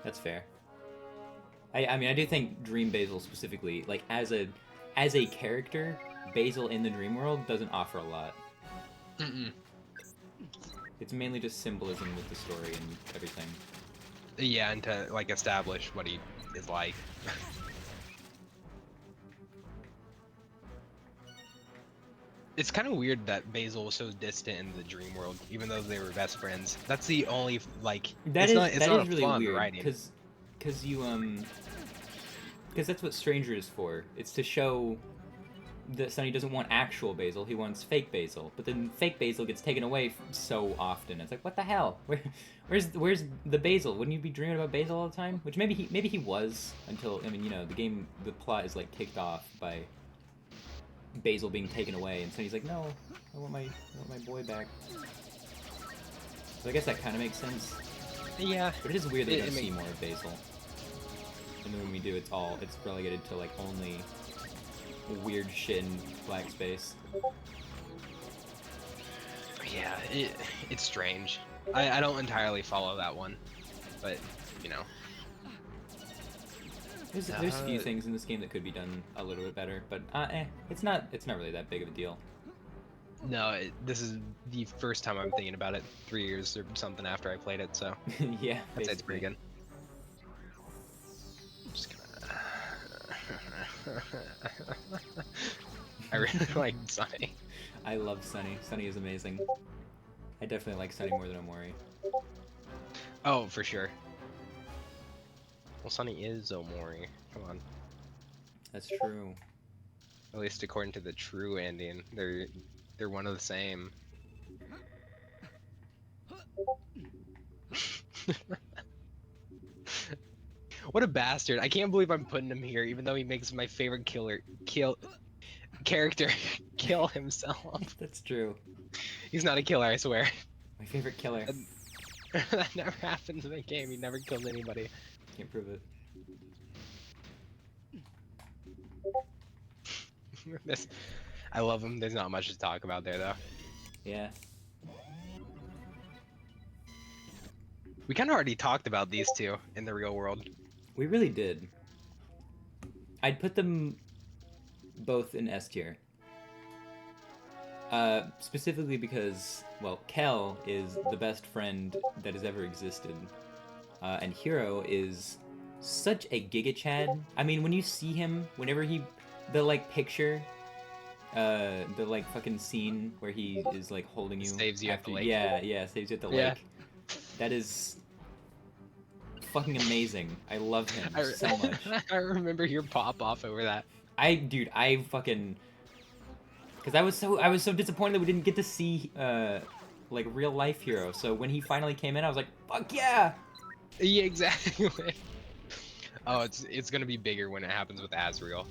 That's fair. I mean, I do think Dream Basil specifically, like as a character, Basil in the dream world doesn't offer a lot. Mm-mm. It's mainly just symbolism with the story and everything. Yeah, and to like establish what he is like. It's kind of weird that Basil was so distant in the dream world, even though they were best friends. That's the only like. That it's is not. It's that not is a really flaw in the weird writing. because you because that's what Stranger is for. It's to show that Sunny doesn't want actual Basil; he wants fake Basil. But then fake Basil gets taken away so often. It's like, what the hell? Where's the Basil? Wouldn't you be dreaming about Basil all the time? Which maybe he was until, I mean, you know, the plot is like kicked off by Basil being taken away, and Sunny's like, no, I want my boy back. So I guess that kind of makes sense. Yeah. But it is weird that we It- don't it see make- more of Basil. And then when we do, it's relegated to like only weird shit in black space. Yeah, it's strange. I don't entirely follow that one, but you know. There's a few things in this game that could be done a little bit better, but it's not really that big of a deal. No, this is the first time I'm thinking about it. 3 years or something after I played it, so Yeah, I'd say it's pretty basically. good. Just gonna. I really like Sunny. I love Sunny. Sunny is amazing. I definitely like Sunny more than Omori. Oh, for sure. Well, Sunny is Omori. Come on. That's true. At least according to the true ending, they're one of the same. What a bastard! I can't believe I'm putting him here, even though he makes my favorite character kill himself. That's true. He's not a killer, I swear. My favorite killer. That never happens in the game. He never kills anybody. Can't prove it. I love him. There's not much to talk about there, though. Yeah. We kind of already talked about these two in the real world. We really did. I'd put them both in S tier. Specifically because, well, Kel is the best friend that has ever existed. And Hero is such a Giga Chad. I mean, when you see him, whenever the, like, picture, the, like, fucking scene where he is, like, holding you. Saves you at the lake. Yeah, saves you at the Yeah. lake. That is fucking amazing. I love him I, so much. I remember your pop off over that. Dude, I fucking... Because I was so disappointed that we didn't get to see, like, real life Hero. So when he finally came in, I was like, fuck yeah! Yeah, exactly. Oh, it's gonna be bigger when it happens with Azrael.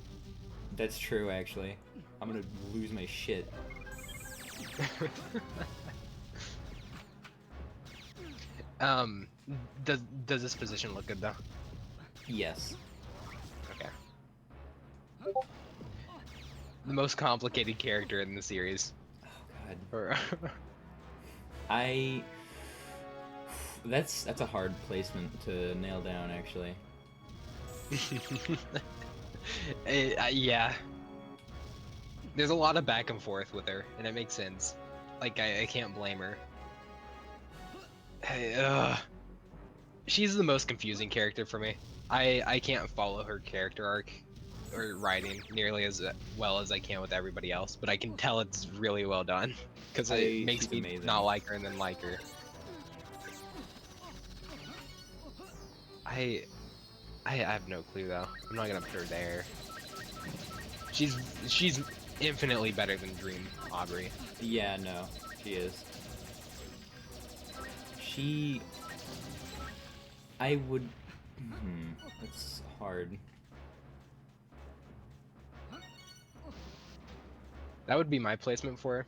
That's true, actually. I'm gonna lose my shit. Does this position look good though? Yes. Okay. The most complicated character in the series. Oh, God. Or That's a hard placement to nail down, actually. Yeah. There's a lot of back and forth with her, and it makes sense. Like, I can't blame her. She's the most confusing character for me. I can't follow her character arc or writing nearly as well as I can with everybody else, but I can tell it's really well done because it makes she's me amazing. not like her and then like her. I have no clue though. I'm not gonna put her there. She's infinitely better than Dream Aubrey. Yeah, no, she is. I would... that's hard. That would be my placement for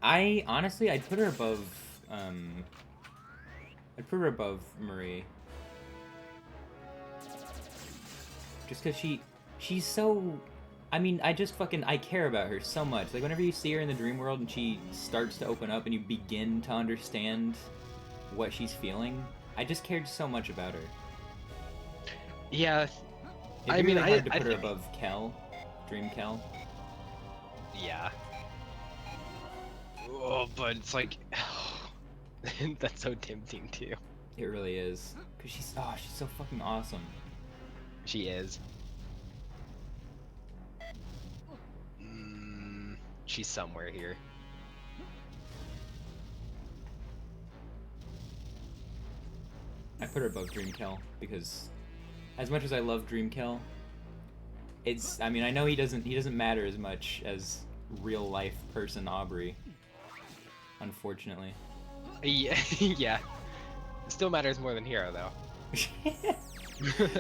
her. Honestly, I'd put her above, I'd put her above Marie. Just because she's so... I mean, I care about her so much. Like, whenever you see her in the dream world and she starts to open up and you begin to understand what she's feeling, I just cared so much about her. Yeah, It'd I be mean, really hard to I put her think... above Kel, Dream Kel. Yeah. Oh, but it's like... that's so tempting too. It really is. Because she's so fucking awesome. She is. She's somewhere here. I put her above Dream Kel because, as much as I love Dream Kel, I mean, I know he doesn't matter as much as real life person Aubrey. Unfortunately. Yeah, yeah. It still matters more than Hero though.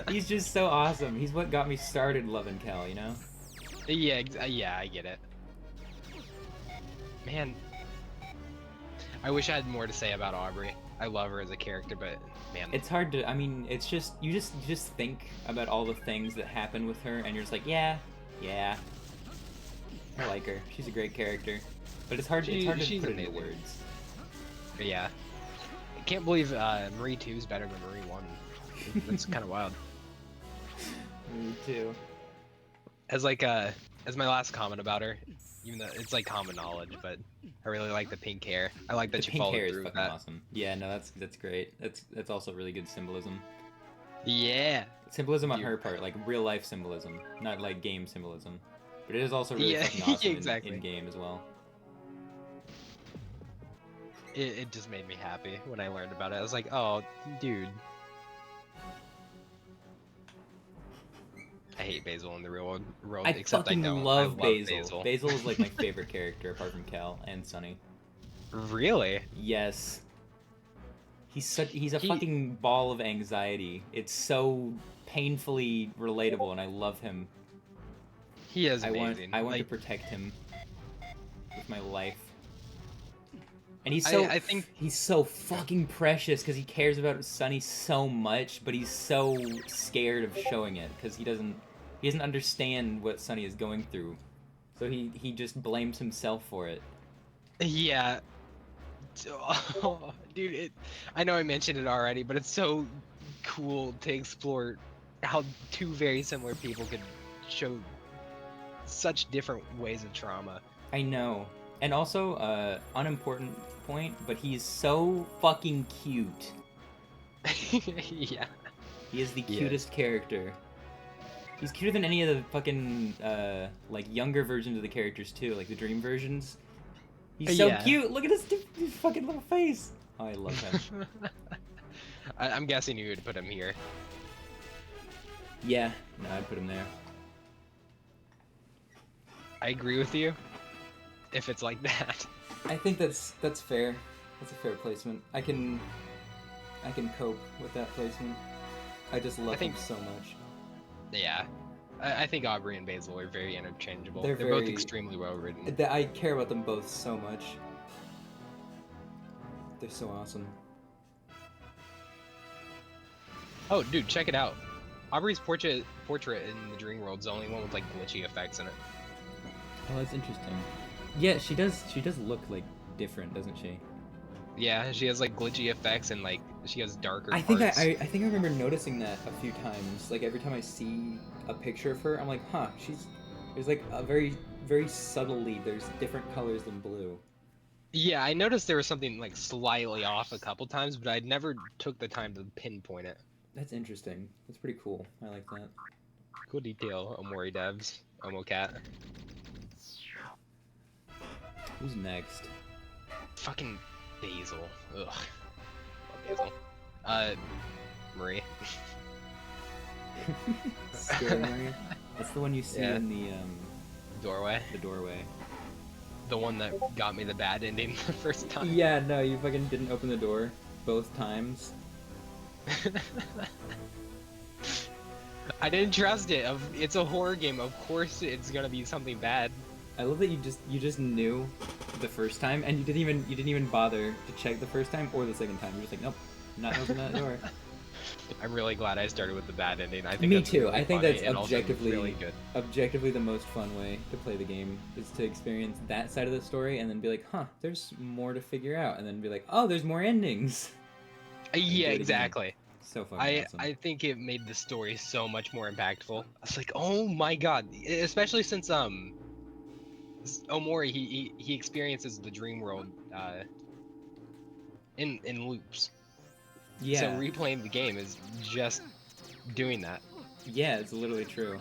He's just so awesome. He's what got me started loving Kel, you know? Yeah, yeah, I get it. Man, I wish I had more to say about Aubrey. I love her as a character, but man, It's hard to. I mean, it's just you just think about all the things that happen with her, and you're just like, yeah. I like her. She's a great character, but it's hard to put it into amazing. words. But yeah. I can't believe Marie 2 is better than Marie 1. That's kind of wild. Me too. As my last comment about her, even though it's like common knowledge, but I really like the pink hair. I like that The she pink followed hair is through with fucking that. awesome. Yeah, no, that's great. That's also really good symbolism. Yeah. Symbolism on Dude. her part, like real life symbolism, not like game symbolism. But it is also really Yeah, fucking awesome exactly. in game as well. It just made me happy when I learned about it. I was like, oh, dude. I hate Basil in the real world, I except fucking I know love I love Basil. Basil is like my favorite character apart from Kel and Sunny. Really? Yes. He's a He- fucking ball of anxiety. It's so painfully relatable and I love him. He is amazing. I want to Like, protect him with my life. And he's I think he's so fucking precious because he cares about Sunny so much, but he's so scared of showing it because he doesn't understand what Sunny is going through. So he just blames himself for it. yeah. Oh, dude, I know I mentioned it already, but it's so cool to explore how two very similar people could show such different ways of trauma. I know. And also, unimportant point, but he's so fucking cute. Yeah. He is the He cutest character. He's cuter than any of the fucking, like, younger versions of the characters, too, like the Dream versions. He's so Yeah. cute! Look at his fucking little face! Oh, I love him. I'm guessing you would put him here. Yeah, no, I'd put him there. I agree with you. If it's like that. I think that's fair. That's a fair placement. I can cope with that placement. I just love think- him so much. Yeah. I think Aubrey and Basil are very interchangeable. They're both very- extremely well written. I care about them both so much. They're so awesome. Oh, dude, check it out. Aubrey's portrait in the Dream World's the only one with like glitchy effects in it. Oh, that's interesting. Yeah, she does look like different, doesn't she? Yeah, she has like glitchy effects and like she has darker I think parts. I think I remember noticing that a few times. Like every time I see a picture of her, I'm like, huh, there's like a very subtly there's different colors than blue. Yeah, I noticed there was something like slightly off a couple times, but I never took the time to pinpoint it. That's interesting. That's pretty cool. I like that. Cool detail, Omori devs. Omocat. Who's next? Fucking Basil. Ugh. Love Basil. Marie. Scary Maria? That's the one you see Yeah. in the Doorway. doorway. The one that got me the bad ending the first time. Yeah, no, you fucking didn't open the door both times. I didn't trust it. It's a horror game. Of course, it's gonna be something bad. I love that you just knew the first time, and you didn't even bother to check the first time or the second time. You're just like, nope, not open that door. I'm really glad I started with the bad ending. I think Me that's too. really I think funny that's and also objectively really good. objectively the most fun way to play the game is to experience that side of the story and then be like, huh, there's more to figure out, and then be like, oh, there's more endings. Yeah, do it again. exactly. So fucking awesome. I think it made the story so much more impactful. I was like, oh my god, especially since Omori he experiences the dream world in loops. Yeah, So replaying the game is just doing that. yeah, it's literally true.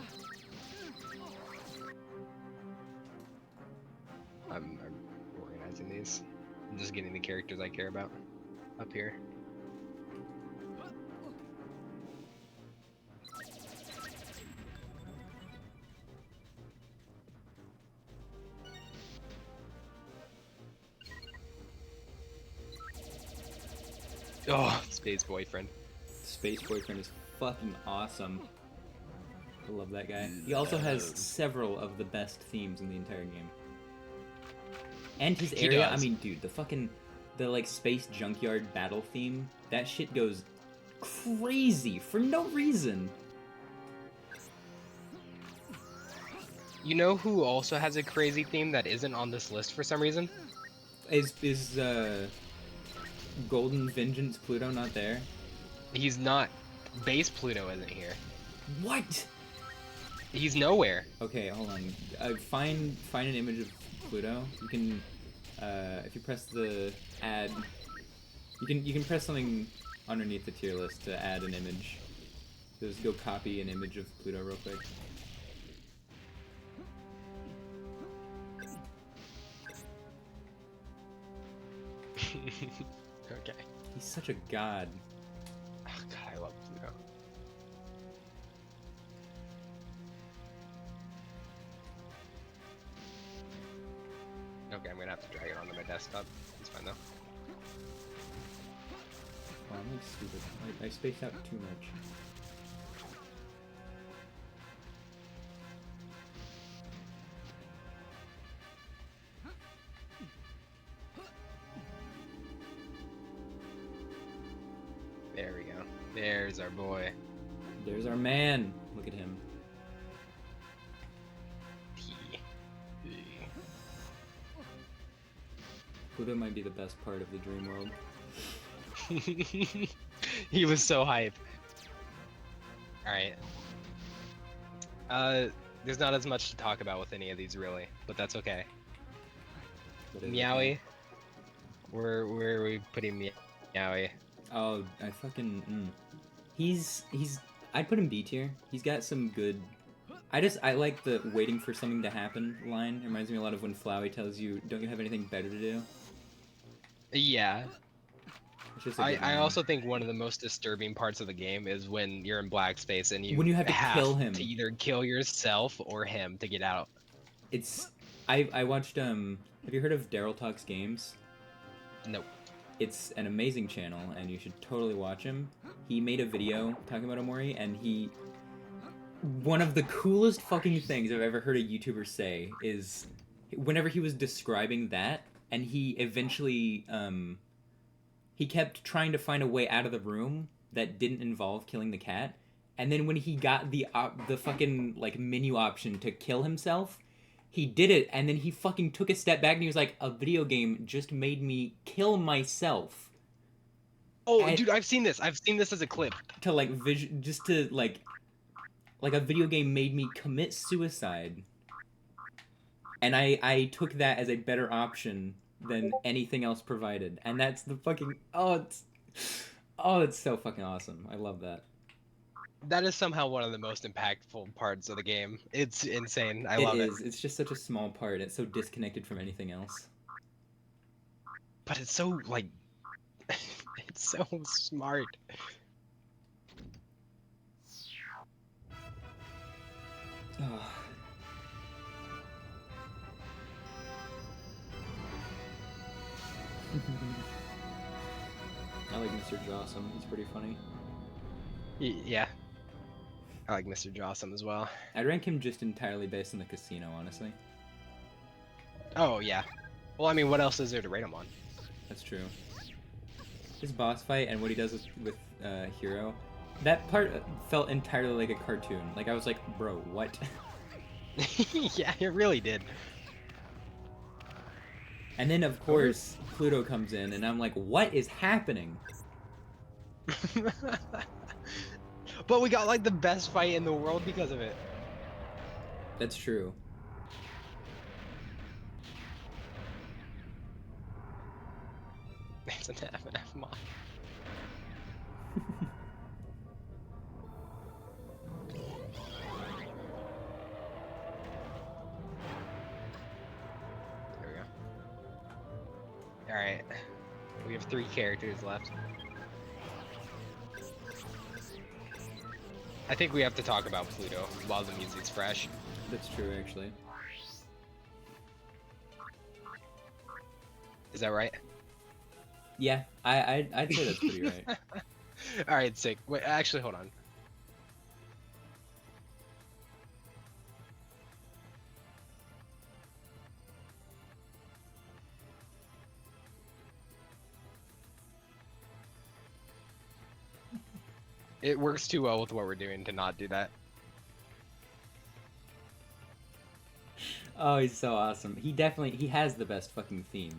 I'm organizing these. I'm just getting the characters I care about up here. Oh, Space Boyfriend. Space Boyfriend is fucking awesome. I love that guy. He also has several of the best themes in the entire game. And his He area, I does. mean, dude, the like space junkyard battle theme, that shit goes crazy for no reason. You know who also has a crazy theme that isn't on this list for some reason? Is Golden Vengeance Pluto not there? He's not. Base Pluto isn't here. What? He's nowhere. Okay, hold on. Find an image of Pluto. You can, if you press the add, you can press something underneath the tier list to add an image. Just go copy an image of Pluto real quick. Okay. He's such a god. Oh god, I love Pluto. Okay, I'm gonna have to drag it onto my desktop. It's fine though. Oh, I'm like stupid. I spaced out too much. There we go. There's our boy. There's our man. Look at him. P. Pluto might be the best part of the dream world. He was so hype. Alright. There's not as much to talk about with any of these really, but that's okay. That is okay. Meowie. Where are we putting Meowie? Oh, I fucking. He's. I'd put him B tier. He's got some good. I like the waiting for something to happen line. It reminds me a lot of when Flowey tells you, "Don't you have anything better to do?" Yeah. It's just a I, good I line. also think one of the most disturbing parts of the game is when you're in black space and you When you have to kill him. to either kill yourself or him to get out. It's. I watched. Have you heard of Daryl Talks Games? Nope. It's an amazing channel, and you should totally watch him. He made a video talking about Omori, and he... One of the coolest fucking things I've ever heard a YouTuber say is... Whenever he was describing that, and he eventually, he kept trying to find a way out of the room that didn't involve killing the cat, and then when he got the fucking, like, menu option to kill himself... He did it, and then he fucking took a step back, and he was like, a video game just made me kill myself. Oh, And dude, I've seen this. I've seen this as a clip. to, like, just to, like a video game made me commit suicide. And I took that as a better option than anything else provided. And that's the fucking... it's so fucking awesome. I love that. That is somehow one of the most impactful parts of the game. It's insane. I love it. It is. It's just such a small part. It's so disconnected from anything else. But it's so, like... it's so smart. Oh. I like Mr. Jossum. He's pretty funny. Yeah. I like Mr. Jossum as well. I'd rank him just entirely based on the casino, honestly. Oh, yeah. Well, I mean, what else is there to rate him on? That's true. His boss fight and what he does with Hero, that part felt entirely like a cartoon. Like, I was like, bro, what? Yeah, it really did. And then, of course, Pluto comes in, and I'm like, what is happening? But we got, like, the best fight in the world because of it. That's true. It's an F and F mod. There we go. Alright. We have 3 characters left. I think we have to talk about Pluto while the music's fresh. That's true, actually. Is that right? Yeah, I'd say that's pretty right. Alright, sick. Wait, actually, hold on. It works too well with what we're doing to not do that. Oh, he's so awesome. He has the best fucking theme.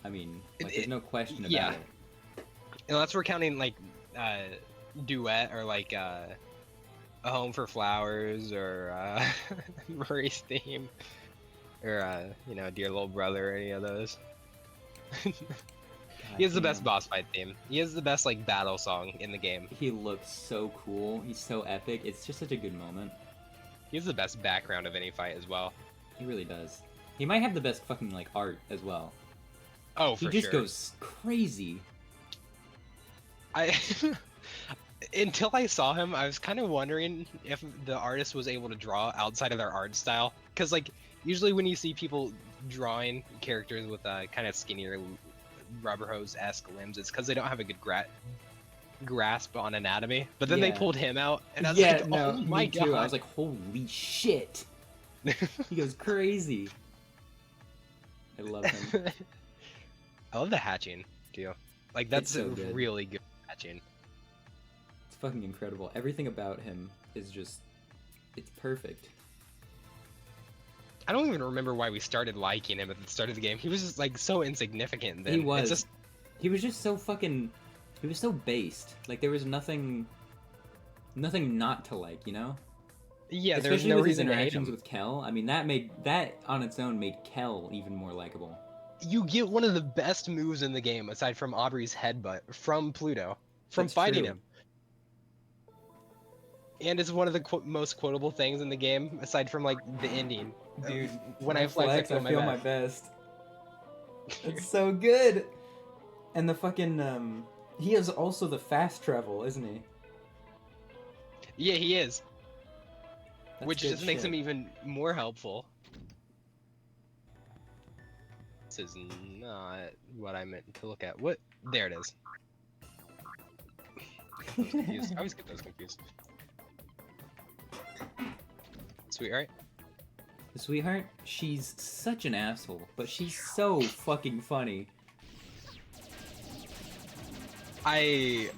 I mean, like, there's no question about yeah. it. Unless we're counting, like, Duet or, like, A Home for Flowers or, Murray's theme. Or, you know, Dear Little Brother or any of those. He has the best boss fight theme. He has the best, like, battle song in the game. He looks so cool. He's so epic. It's just such a good moment. He has the best background of any fight as well. He really does. He might have the best fucking, like, art as well. Oh, for sure. He just goes crazy. Until I saw him, I was kind of wondering if the artist was able to draw outside of their art style. Because, like, usually when you see people drawing characters with kind of skinnier rubber hose-esque limbs, it's because they don't have a good grasp on anatomy. But then they pulled him out, and I was like, oh my god. Too. I was like, holy shit. He goes crazy. I love him. I love the hatching, too. Like, that's so good. really good hatching. It's fucking incredible. Everything about him is just... It's perfect. I don't even remember why we started liking him at the start of the game. He was just, like, so insignificant then. He was. It's just... He was just so fucking... He was so based. Like, there was nothing not to like, you know? Yeah, there was no with his reason to hate interactions him. with Kel. I mean, that on its own made Kel even more likable. you get one of the best moves in the game aside from Aubrey's headbutt from Pluto from That's fighting true. him. And it's one of the most quotable things in the game aside from like the ending. Dude, When I flex, I feel my best. It's so good. And the fucking he has also the fast travel, isn't he? Yeah, he is. That's Which good just makes shit. him even more helpful. This is not what I meant to look at. What? There it is. I was confused. I always get those confused. Sweetheart? Sweetheart, she's such an asshole, but she's so fucking funny. I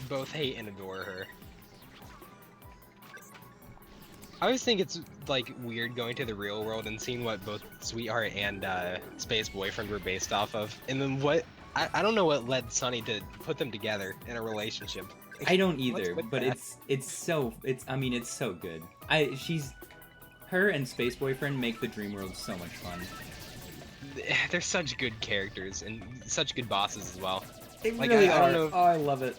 both hate and adore her. I always think it's like weird going to the real world and seeing what both Sweetheart and Space Boyfriend were based off of, and then what I don't know what led Sunny to put them together in a relationship. I don't What's either, with but that? it's so good. Her and Space Boyfriend make the dream world so much fun. They're such good characters and such good bosses as well. They Like, really I are. don't know if- Oh, I love it.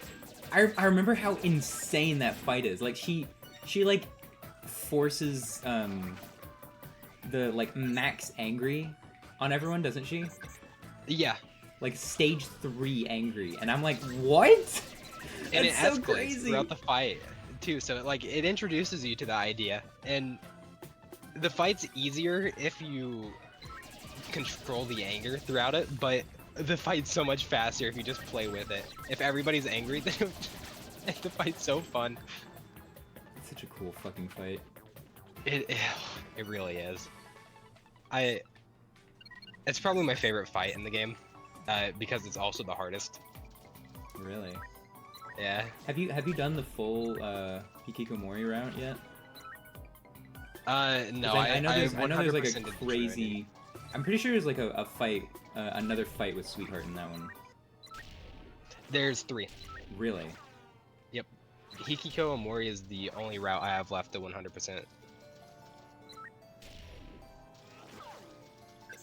I remember how insane that fight is. Like she like forces the like max angry on everyone, doesn't she? Yeah, Like stage 3 angry, and I'm like, what? and That's it so escalates crazy. throughout the fight too. So like it introduces you to the idea, and the fight's easier if you control the anger throughout it, but the fight's so much faster if you just play with it. If everybody's angry, then the fight's so fun. It's such a cool fucking fight. It really is. It's probably my favorite fight in the game, because it's also the hardest. Really. Yeah. Have you done the full Hikikomori route yet? No, 'Cause I know there's 100% like a didn't try it. crazy. I'm pretty sure there's like a fight, another fight with Sweetheart in that one. There's 3. Really? Hikiko Omori is the only route I have left to 100%.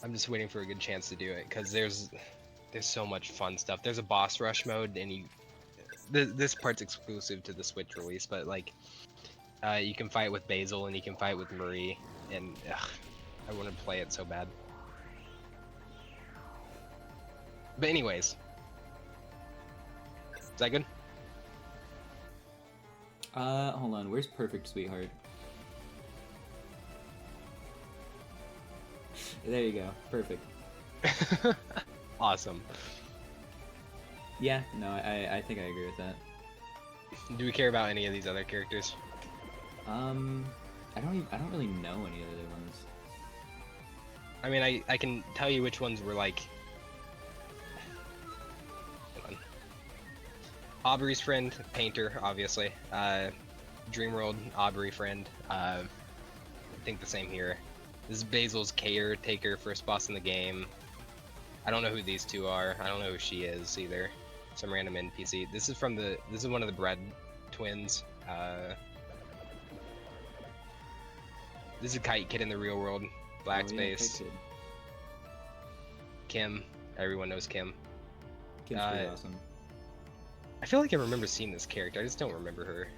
I'm just waiting for a good chance to do it because there's so much fun stuff. There's a boss rush mode, and this part's exclusive to the Switch release, but like you can fight with Basil and you can fight with Marie, and I want to play it so bad. But anyways, is that good? Hold on. Where's Perfect Sweetheart? There you go. Perfect. Awesome. Yeah. No, I think I agree with that. Do we care about any of these other characters? I don't really know any other ones. I mean, I can tell you which ones were like. Hold on. Aubrey's friend, Painter, obviously. Dreamworld, Aubrey friend. I think the same here. This is Basil's caretaker, first boss in the game. I don't know who these two are. I don't know who she is either. Some random NPC. This is one of the Bread twins. This is Kite Kid in the real world. Black Oh, yeah, Space. Kite Kid. Kim. Everyone knows Kim. Kim's pretty awesome. I feel like I remember seeing this character. I just don't remember her.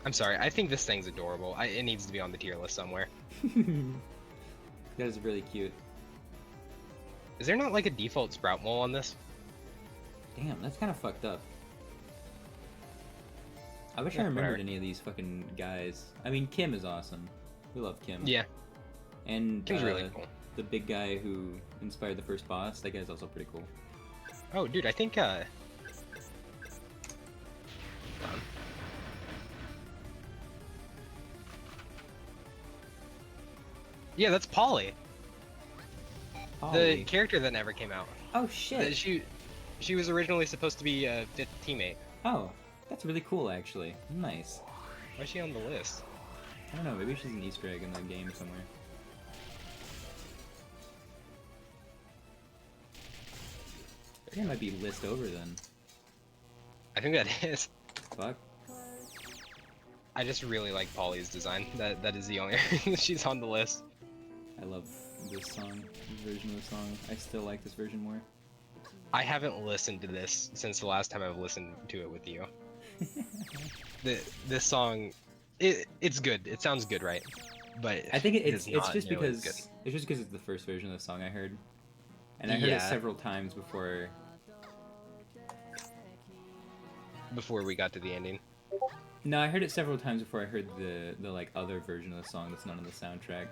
I'm sorry. I think this thing's adorable. It needs to be on the tier list somewhere. That is really cute. Is there not like a default Sprout mole on this? Damn, that's kind of fucked up. I wish Yeah, I remembered whatever. any of these fucking guys. I mean, Kim is awesome. We love Kim. Yeah, And Kim's really cool. the big guy who inspired the first boss, that guy's also pretty cool. Oh, dude, I think hold on. Yeah, that's Polly. The Ollie. character that never came out. Oh shit. She was originally supposed to be a 5th teammate. Oh, that's really cool actually. Nice. Why is she on the list? I don't know, maybe she's an Easter egg in the game somewhere. I think it might be list over then. I think that is. Fuck. I just really like Polly's design. That is the only reason she's on the list. I love this song, this version of the song. I still like this version more. I haven't listened to this since the last time I've listened to it with you. This song, it's good. It sounds good, right? But I think it's not just nearly as because good. it's the first version of the song I heard, and I heard it Yeah. several times before. Before we got to the ending. No, I heard it several times before I heard the like other version of the song that's not on the soundtrack.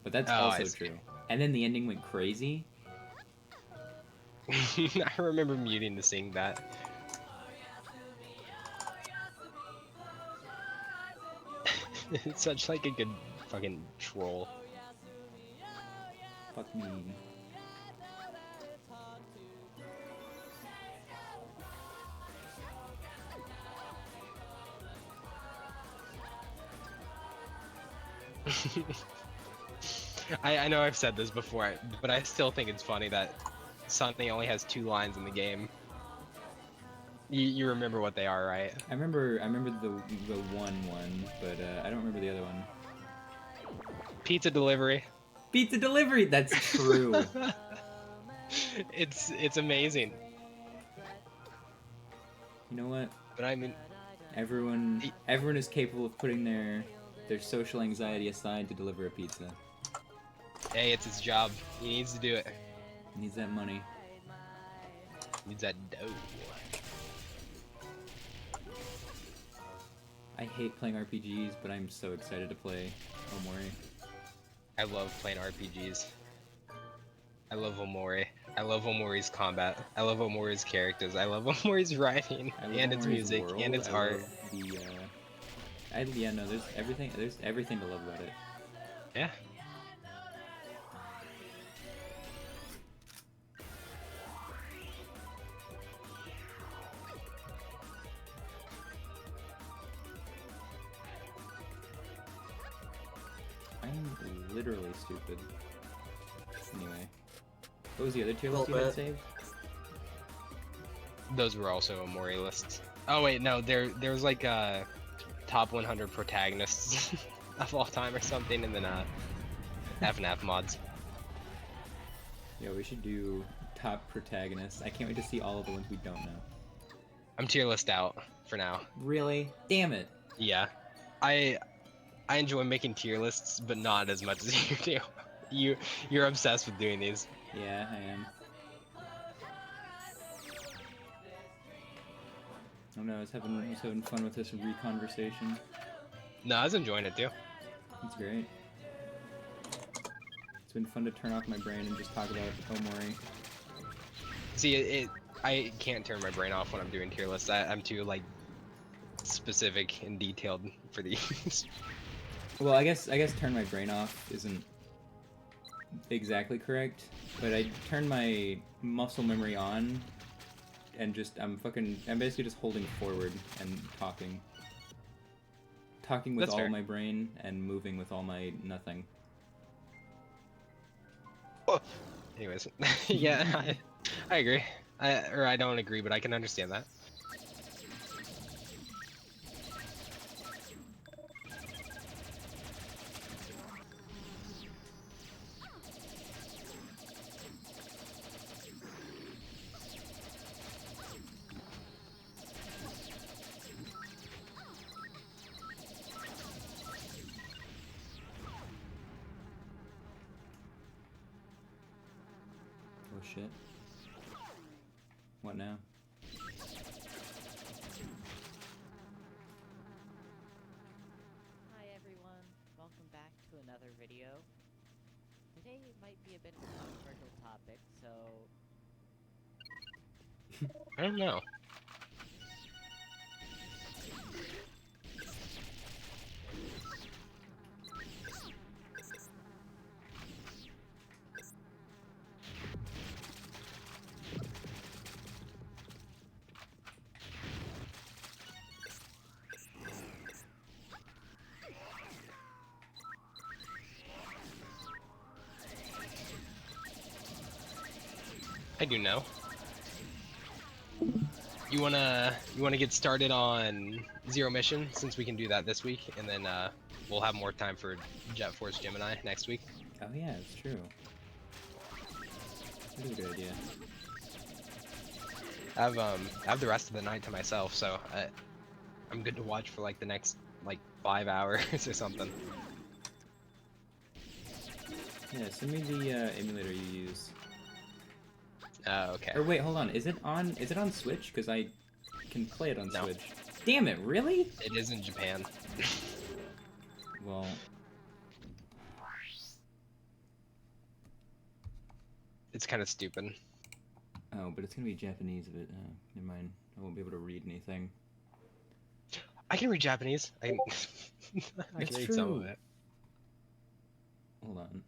But that's Oh, I also see. true. And then the ending went crazy. I remember muting to sing that. It's such like a good fucking troll. Fuck me. I know I've said this before, but I still think it's funny that Sunny only has 2 lines in the game. You remember what they are, right? I remember the one, but I don't remember the other one. Pizza delivery. Pizza delivery. That's true. It's amazing. You know what? But I mean, Everyone is capable of putting their social anxiety aside to deliver a pizza. hey, it's his job. He needs to do it. Needs that money. Needs that dough. I hate playing RPGs, but I'm so excited to play Omori. I love playing RPGs. I love Omori. I love Omori's combat. I love Omori's characters. I love Omori's writing I love and its Omori's music world. and its I art. love there's everything to love about it. Yeah. I'm literally stupid. Anyway. What was the other tier list you Little had bit. saved? Those were also Omori lists. Oh wait, no, there was like top 100 protagonists of all time or something, and then FNAF mods. Yeah, we should do top protagonists. I can't wait to see all of the ones we don't know. I'm tier list out for now. Really? Damn it. Yeah, I enjoy making tier lists, but not as much as you do. You're obsessed with doing these. Yeah, I am. Oh no, I was having fun with this ReConversation. No, I was enjoying it too. It's great. It's been fun to turn off my brain and just talk about Omori. See, I can't turn my brain off when I'm doing tier lists. I'm too like specific and detailed for these. Well, I guess turn my brain off isn't exactly correct, but I turn my muscle memory on and just I'm basically just holding forward and talking with That's all fair. my brain and moving with all my nothing. Anyways, yeah, I agree. I don't agree, but I can understand that. Oh shit. What now? Hi everyone, welcome back to another video. Today might be a bit of a controversial topic, so I don't know. I do know. You wanna get started on Zero Mission since we can do that this week, and then we'll have more time for Jet Force Gemini next week. Oh yeah, it's true. That is a good idea. I have the rest of the night to myself, so I'm good to watch for like the next like 5 hours or something. Yeah, send me the emulator you use. Okay. Or wait, hold on. Is it on Switch? Because I can play it on No. Switch. Damn it, really? It is in Japan. Well, It's kind of stupid. oh, but it's gonna be Japanese of it. Never mind. I won't be able to read anything. I can read Japanese. I can That's read some of true. it. Hold on.